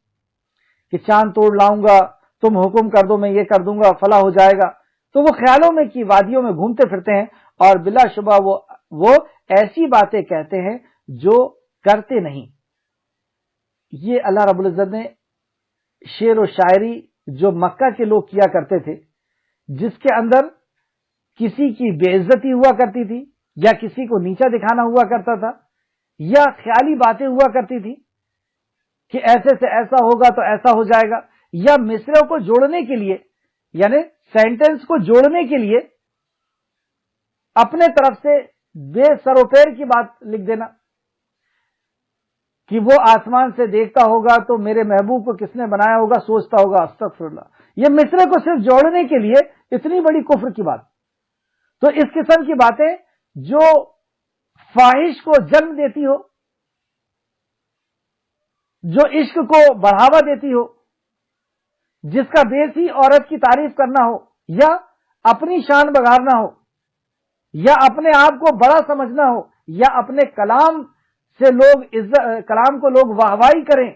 Speaker 1: کہ چاند توڑ لاؤں گا، تم حکم کر دو میں یہ کر دوں گا، فلاں ہو جائے گا، تو وہ خیالوں میں کی وادیوں میں گھومتے پھرتے ہیں، اور بلا شبہ وہ ایسی باتیں کہتے ہیں جو کرتے نہیں۔ یہ اللہ رب العزت نے شعر و شاعری جو مکہ کے لوگ کیا کرتے تھے، جس کے اندر کسی کی بے عزتی ہوا کرتی تھی، یا کسی کو نیچا دکھانا ہوا کرتا تھا، یا خیالی باتیں ہوا کرتی تھی کہ ایسے سے ایسا ہوگا تو ایسا ہو جائے گا، یا مصرعوں کو جوڑنے کے لیے یعنی سینٹنس کو جوڑنے کے لیے اپنے طرف سے بے سر و پیر کی بات لکھ دینا کہ وہ آسمان سے دیکھتا ہوگا تو میرے محبوب کو کس نے بنایا ہوگا، سوچتا ہوگا استغفر اللہ۔ یہ مصرع کو صرف جوڑنے کے لیے اتنی بڑی کفر کی بات۔ تو اس قسم کی باتیں جو فاحش کو جنم دیتی ہو، جو عشق کو بڑھاوا دیتی ہو، جس کا بیس ہی عورت کی تعریف کرنا ہو یا اپنی شان بگاڑنا ہو، یا اپنے آپ کو بڑا سمجھنا ہو، یا اپنے کلام سے لوگ کلام کو لوگ واہوائی کریں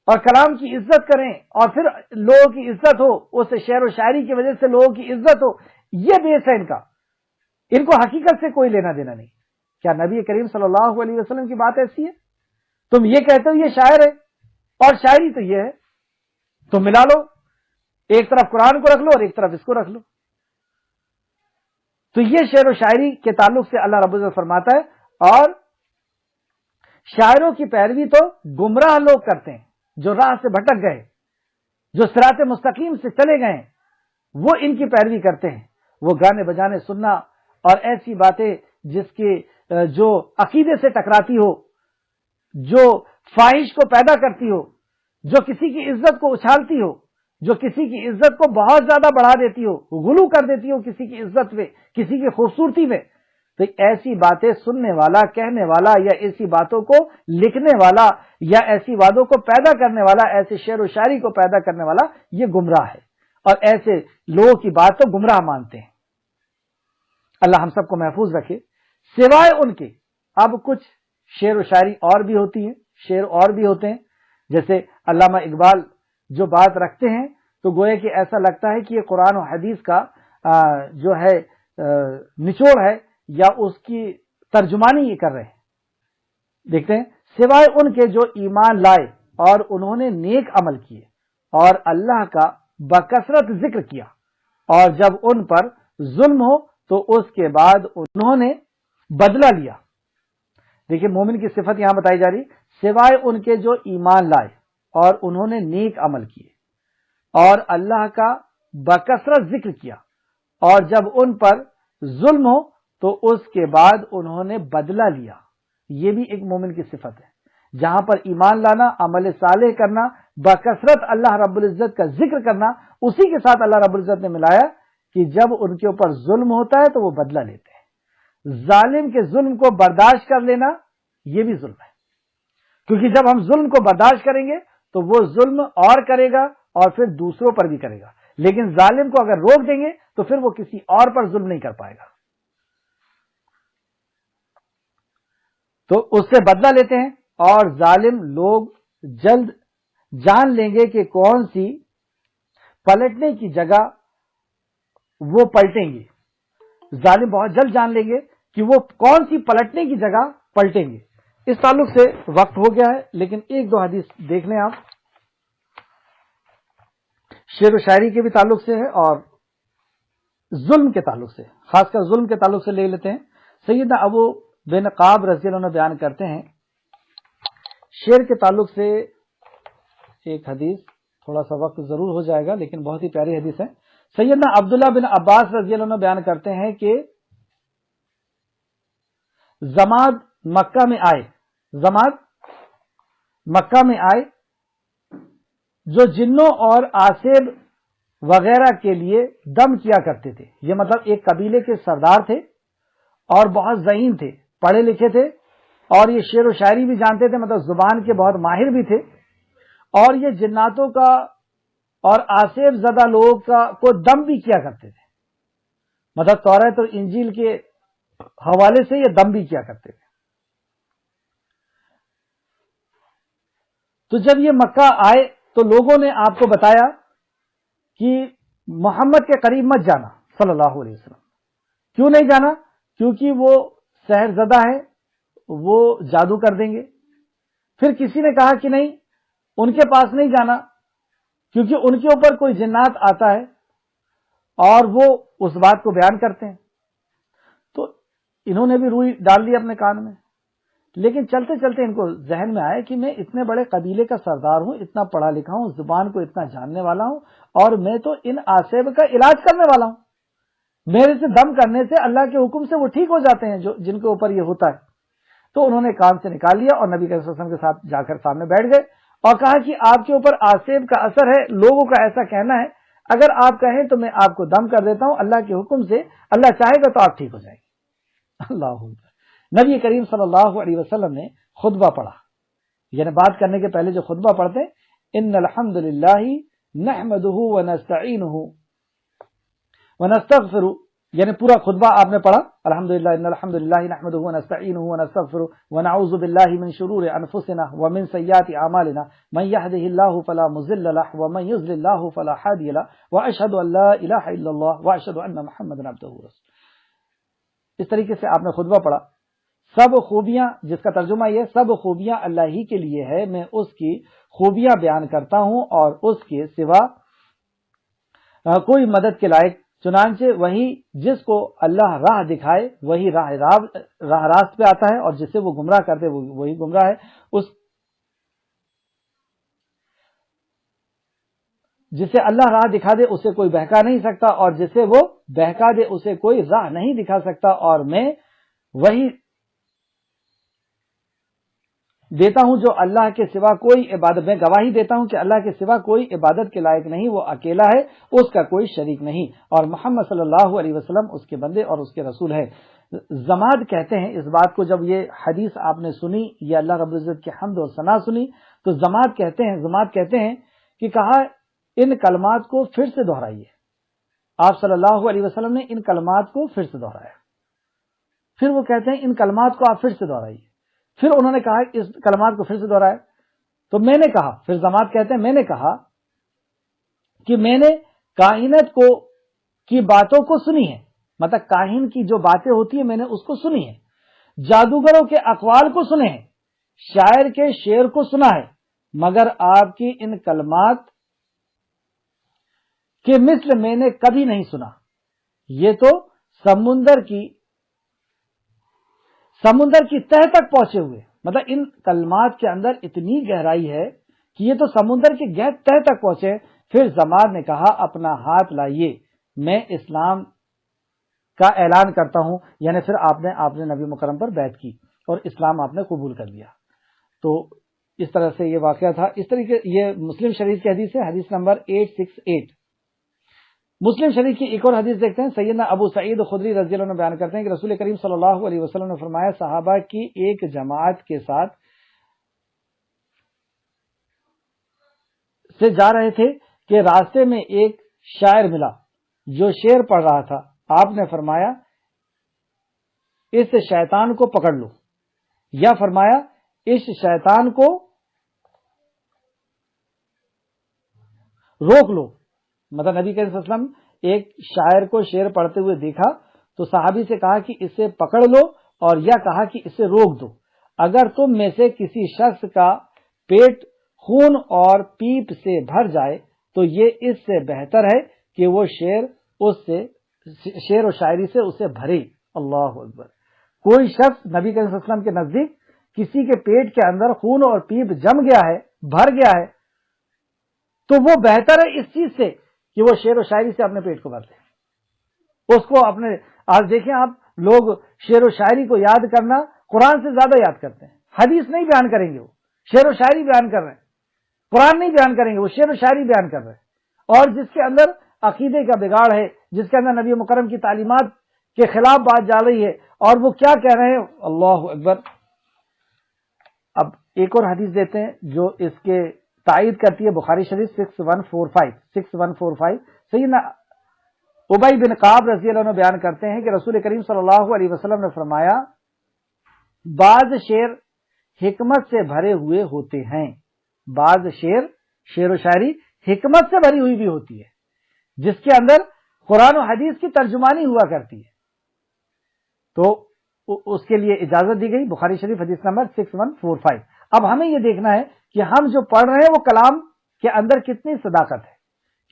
Speaker 1: اور کلام کی عزت کریں اور پھر لوگوں کی عزت ہو، اس شعر و شاعری کی وجہ سے لوگوں کی عزت ہو، یہ بیس ہے ان کا. ان کو حقیقت سے کوئی لینا دینا نہیں. کیا نبی کریم صلی اللہ علیہ وسلم کی بات ایسی ہے؟ تم یہ کہتے ہو یہ شاعر ہے اور شاعری تو یہ ہے، تو ملا لو، ایک طرف قرآن کو رکھ لو اور ایک طرف اس کو رکھ لو. تو یہ شعر و شاعری کے تعلق سے اللہ رب العزت فرماتا ہے، اور شاعروں کی پیروی تو گمراہ لوگ کرتے ہیں، جو راہ سے بھٹک گئے، جو صراط مستقیم سے چلے گئے، وہ ان کی پیروی کرتے ہیں. وہ گانے بجانے سننا اور ایسی باتیں جس کی جو عقیدے سے ٹکراتی ہو، جو فاحش کو پیدا کرتی ہو، جو کسی کی عزت کو اچھالتی ہو، جو کسی کی عزت کو بہت زیادہ بڑھا دیتی ہو، غلو کر دیتی ہو کسی کی عزت میں، کسی کی خوبصورتی میں، تو ایسی باتیں سننے والا، کہنے والا، یا ایسی باتوں کو لکھنے والا، یا ایسی باتوں کو پیدا کرنے والا، ایسے شعر و شاعری کو پیدا کرنے والا، یہ گمراہ ہے، اور ایسے لوگوں کی بات تو گمراہ مانتے ہیں. اللہ ہم سب کو محفوظ رکھے. سوائے ان کے اب کچھ شعر و شاعری اور بھی ہوتی ہیں، شعر اور بھی ہوتے ہیں. جیسے علامہ اقبال جو بات رکھتے ہیں تو گویا کہ ایسا لگتا ہے کہ یہ قرآن و حدیث کا جو ہے نچوڑ ہے، یا اس کی ترجمانی یہ کر رہے ہیں. دیکھتے ہیں، سوائے ان کے جو ایمان لائے اور انہوں نے نیک عمل کیے اور اللہ کا بکثرت ذکر کیا، اور جب ان پر ظلم ہو تو اس کے بعد انہوں نے بدلہ لیا. دیکھیں مومن کی صفت یہاں بتائی جا رہی، سوائے ان کے جو ایمان لائے اور انہوں نے نیک عمل کیے اور اللہ کا بکثرت ذکر کیا، اور جب ان پر ظلم ہو تو اس کے بعد انہوں نے بدلہ لیا. یہ بھی ایک مومن کی صفت ہے، جہاں پر ایمان لانا، عمل صالح کرنا، بکثرت اللہ رب العزت کا ذکر کرنا، اسی کے ساتھ اللہ رب العزت نے ملایا کہ جب ان کے اوپر ظلم ہوتا ہے تو وہ بدلہ لیتے ہیں. ظالم کے ظلم کو برداشت کر لینا یہ بھی ظلم ہے، کیونکہ جب ہم ظلم کو برداشت کریں گے تو وہ ظلم اور کرے گا اور پھر دوسروں پر بھی کرے گا. لیکن ظالم کو اگر روک دیں گے تو پھر وہ کسی اور پر ظلم نہیں کر پائے گا. تو اس سے بدلہ لیتے ہیں، اور ظالم لوگ جلد جان لیں گے کہ کون سی پلٹنے کی جگہ وہ پلٹیں گے. ظالم بہت جلد جان لیں گے کہ وہ کون سی پلٹنے کی جگہ پلٹیں گے. اس تعلق سے وقت ہو گیا ہے، لیکن ایک دو حدیث دیکھ لیں آپ. شعر و شاعری کے بھی تعلق سے ہے اور ظلم کے تعلق سے، خاص کر ظلم کے تعلق سے لے لیتے ہیں. سیدنا ابو بن قاب رضی اللہ عنہ بیان کرتے ہیں شعر کے تعلق سے ایک حدیث، تھوڑا سا وقت ضرور ہو جائے گا لیکن بہت ہی پیاری حدیث ہے. سیدنا عبداللہ بن عباس رضی اللہ عنہ بیان کرتے ہیں کہ زماد مکہ میں آئے، زماد مکہ میں آئے جو جنوں اور آسیب وغیرہ کے لیے دم کیا کرتے تھے. یہ مطلب ایک قبیلے کے سردار تھے اور بہت ذہین تھے، پڑھے لکھے تھے، اور یہ شعر و شاعری بھی جانتے تھے، مطلب زبان کے بہت ماہر بھی تھے. اور یہ جناتوں کا اور آسیب زدہ لوگوں کو دم بھی کیا کرتے تھے، مطلب توریت اور انجیل کے حوالے سے یہ دم بھی کیا کرتے تھے. تو جب یہ مکہ آئے تو لوگوں نے آپ کو بتایا کہ محمد کے قریب مت جانا صلی اللہ علیہ وسلم. کیوں نہیں جانا؟ کیونکہ وہ سحر زدہ ہے، وہ جادو کر دیں گے. پھر کسی نے کہا کہ نہیں، ان کے پاس نہیں جانا کیونکہ ان کے اوپر کوئی جنات آتا ہے اور وہ اس بات کو بیان کرتے ہیں. تو انہوں نے بھی روئی ڈال دی اپنے کان میں. لیکن چلتے چلتے ان کو ذہن میں آئے کہ میں اتنے بڑے قبیلے کا سردار ہوں، اتنا پڑھا لکھا ہوں، زبان کو اتنا جاننے والا ہوں، اور میں تو ان آسیب کا علاج کرنے والا ہوں. میرے سے دم کرنے سے اللہ کے حکم سے وہ ٹھیک ہو جاتے ہیں جن کے اوپر یہ ہوتا ہے. تو انہوں نے کان سے نکال لیا اور نبی صلی اللہ علیہ وسلم کے ساتھ جا کر سامنے بیٹھ گئے اور کہا کہ آپ کے اوپر آسیب کا اثر ہے، لوگوں کا ایسا کہنا ہے، اگر آپ کہیں تو میں آپ کو دم کر دیتا ہوں، اللہ کے حکم سے، اللہ چاہے گا تو آپ ٹھیک ہو جائیں گے. اللہ اکبر. نبی کریم صلی اللہ علیہ وسلم نے خطبہ پڑھا، یعنی بات کرنے کے پہلے جو خطبہ پڑھتے ہیں، ان الحمد للہ نحمده ونستعینه ونستغفر یعنی پورا خطبہ آپ نے پڑھا، الحمدللہ ان الحمدللہ نحمده ونستعینه ونستغفره ونعوذ باللہ من شرور انفسنا ومن سیئات اعمالنا من يهده الله فلا مضل له ومن يضلل الله فلا هادي له واشهد ان لا الہ الا اللہ واشهد ان محمدا عبدہ ورسولہ۔ اس طریقے سے آپ نے خطبہ پڑھا۔ سب خوبیاں، جس کا ترجمہ یہ سب خوبیاں اللہ ہی کے لیے ہے، میں اس کی خوبیاں بیان کرتا ہوں اور اس کے سوا کوئی مدد کے لائق، چنانچہ وہی جس کو اللہ راہ دکھائے وہی راہ راست پہ آتا ہے، اور جسے وہ گمراہ کر دے وہی گمراہ ہے۔ جسے اللہ راہ دکھا دے اسے کوئی بہکا نہیں سکتا، اور جسے وہ بہکا دے اسے کوئی راہ نہیں دکھا سکتا، اور میں وہی دیتا ہوں جو اللہ کے سوا کوئی عبادت، میں گواہی دیتا ہوں کہ اللہ کے سوا کوئی عبادت کے لائق نہیں، وہ اکیلا ہے، اس کا کوئی شریک نہیں، اور محمد صلی اللہ علیہ وسلم اس کے بندے اور اس کے رسول ہے۔ زماد کہتے ہیں اس بات کو، جب یہ حدیث آپ نے سنی، یہ اللہ رب العزت کی حمد اور ثنا سنی، تو زماد کہتے ہیں کہ کہا ان کلمات کو پھر سے دہرائیے۔ آپ صلی اللہ علیہ وسلم نے ان کلمات کو پھر سے دہرایا، پھر وہ کہتے ہیں ان کلمات کو آپ پھر سے دہرائیے، پھر انہوں نے کہا اس کلمات کو پھر سے دہرایا، تو میں نے کہا، پھر زماد کہتے ہیں میں نے کہا کہ میں نے کائنات کی باتوں کو سنی ہے، مطلب کاہن کی جو باتیں ہوتی ہیں میں نے اس کو سنی ہے، جادوگروں کے اقوال کو سنے ہیں، شاعر کے شعر کو سنا ہے، مگر آپ کی ان کلمات کے مثل میں نے کبھی نہیں سنا۔ یہ تو سمندر کی تہ تک پہنچے ہوئے، مطلب ان کلمات کے اندر اتنی گہرائی ہے کہ یہ تو سمندر کی تہ تک پہنچے۔ پھر زماد نے کہا اپنا ہاتھ لائیے، میں اسلام کا اعلان کرتا ہوں، یعنی پھر آپ نے نبی مکرم پر بیعت کی اور اسلام آپ نے قبول کر لیا۔ تو اس طرح سے یہ واقعہ تھا۔ اس طریقے یہ مسلم شریف کی حدیث ہے، حدیث نمبر 868۔ مسلم شریف کی ایک اور حدیث دیکھتے ہیں، سیدنا ابو سعید خدری رضی اللہ عنہ بیان کرتے ہیں کہ رسول کریم صلی اللہ علیہ وسلم نے فرمایا، صحابہ کی ایک جماعت کے ساتھ سے جا رہے تھے کہ راستے میں ایک شاعر ملا جو شعر پڑھ رہا تھا۔ آپ نے فرمایا اس شیطان کو پکڑ لو، یا فرمایا اس شیطان کو روک لو۔ مطلب نبی کریم صلی اللہ علیہ وسلم ایک شاعر کو شعر پڑھتے ہوئے دیکھا تو صحابی سے کہا کہ اسے پکڑ لو، اور یا کہا کہ اسے روک دو۔ اگر تم میں سے کسی شخص کا پیٹ خون اور پیپ سے بھر جائے تو یہ اس سے بہتر ہے کہ وہ شعر و شاعری سے اسے بھرے۔ اللہ اکبر۔ کوئی شخص نبی کریم صلی اللہ علیہ وسلم کے نزدیک کسی کے پیٹ کے اندر خون اور پیپ جم گیا ہے، بھر گیا ہے، تو وہ بہتر ہے اس چیز سے کہ وہ شعر و شاعری سے اپنے پیٹ کو بھر لے۔ اس کو اپنے، آج دیکھیں آپ لوگ شعر و شاعری کو یاد کرنا قرآن سے زیادہ یاد کرتے ہیں۔ حدیث نہیں بیان کریں گے، وہ شعر و شاعری بیان کر رہے ہیں، قرآن نہیں بیان کریں گے، وہ شعر و شاعری بیان کر رہے ہیں۔ اور جس کے اندر عقیدے کا بگاڑ ہے، جس کے اندر نبی مکرم کی تعلیمات کے خلاف بات جا رہی ہے، اور وہ کیا کہہ رہے ہیں، اللہ اکبر۔ اب ایک اور حدیث دیتے ہیں جو اس کے تائید کرتی ہے، بخاری شریف 6145 سیدنا ابی بن کعب رضی اللہ عنہ بیان کرتے ہیں کہ رسول کریم صلی اللہ علیہ وسلم نے فرمایا، بعض شعر حکمت سے بھرے ہوئے ہوتے ہیں، بعض شعر و شاعری حکمت سے بھری ہوئی بھی ہوتی ہے، جس کے اندر قرآن و حدیث کی ترجمانی ہوا کرتی ہے، تو اس کے لیے اجازت دی گئی۔ بخاری شریف حدیث نمبر 6145۔ اب ہمیں یہ دیکھنا ہے کہ ہم جو پڑھ رہے ہیں وہ کلام کے اندر کتنی صداقت ہے،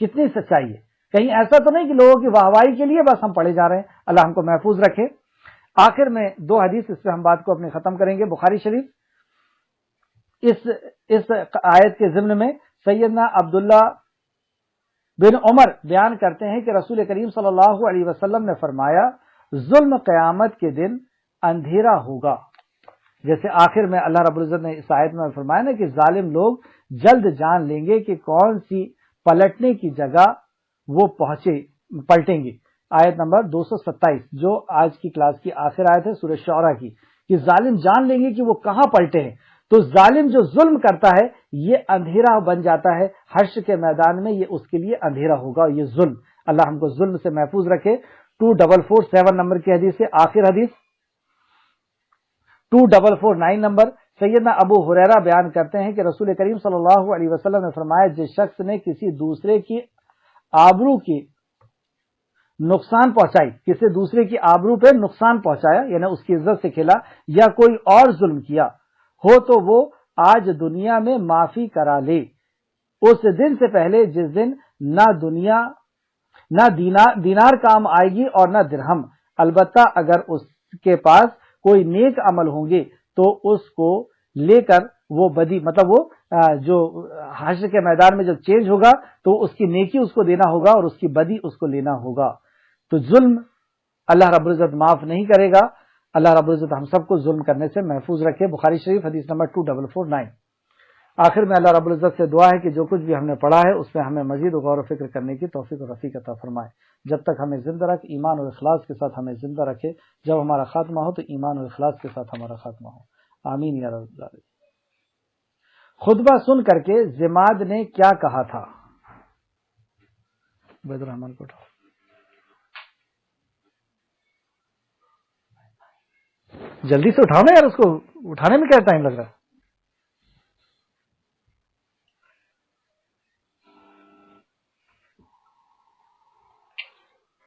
Speaker 1: کتنی سچائی ہے۔ کہیں ایسا تو نہیں کہ لوگوں کی واہوائی کے لیے بس ہم پڑھے جا رہے ہیں۔ اللہ ہم کو محفوظ رکھے۔ آخر میں دو حدیث، اس پہ ہم بات کو اپنی ختم کریں گے۔ بخاری شریف اس آیت کے ضمن میں سیدنا عبداللہ بن عمر بیان کرتے ہیں کہ رسول کریم صلی اللہ علیہ وسلم نے فرمایا، ظلم قیامت کے دن اندھیرا ہوگا۔ جیسے آخر میں اللہ رب العزت نے اس آیت میں فرمایا نا کہ ظالم لوگ جلد جان لیں گے کہ کون سی پلٹنے کی جگہ وہ پلٹیں گے۔ آیت نمبر 227 جو آج کی کلاس کی آخر آیت ہے سورہ شعراء کی، کہ ظالم جان لیں گے کہ وہ کہاں پلٹے ہیں۔ تو ظالم جو ظلم کرتا ہے یہ اندھیرا بن جاتا ہے، حشر کے میدان میں یہ اس کے لیے اندھیرا ہوگا، یہ ظلم۔ اللہ ہم کو ظلم سے محفوظ رکھے۔ 2447 نمبر کی حدیث ہے. آخر حدیث 2449 نمبر. سیدنا ابو ہریرہ بیان کرتے ہیں کہ رسول کریم صلی اللہ علیہ وسلم نے فرمایا جس شخص نے کسی دوسرے کی آبرو کی نقصان پہنچائی، کسی دوسرے کی آبرو پہ نقصان پہنچایا یعنی اس کی عزت سے کھیلا یا کوئی اور ظلم کیا ہو تو وہ آج دنیا میں معافی کرا لے اس دن سے پہلے جس دن نہ دینار کام آئے گی اور نہ درہم. البتہ اگر اس کے پاس کوئی نیک عمل ہوں گے تو اس کو لے کر وہ بدی مطلب وہ جو حشر کے میدان میں جب چینج ہوگا تو اس کی نیکی اس کو دینا ہوگا اور اس کی بدی اس کو لینا ہوگا. تو ظلم اللہ رب العزت معاف نہیں کرے گا. اللہ رب العزت ہم سب کو ظلم کرنے سے محفوظ رکھے. بخاری شریف حدیث نمبر 2449. آخر میں اللہ رب العزت سے دعا ہے کہ جو کچھ بھی ہم نے پڑھا ہے اس میں ہمیں مزید غور و فکر کرنے کی توفیق اور رفیق عطا فرمائے. جب تک ہمیں زندہ رکھ ایمان اور اخلاص کے ساتھ ہمیں زندہ رکھے. جب ہمارا خاتمہ ہو تو ایمان اور اخلاص کے ساتھ ہمارا خاتمہ ہو. آمین یا رب العالمین. خطبہ سن کر کے زماد نے کیا کہا تھا؟ عبید الرحمان کو اٹھاؤ. جلدی سے اٹھاؤ نا یار، اس کو اٹھانے میں کیا ٹائم لگ رہا ہے؟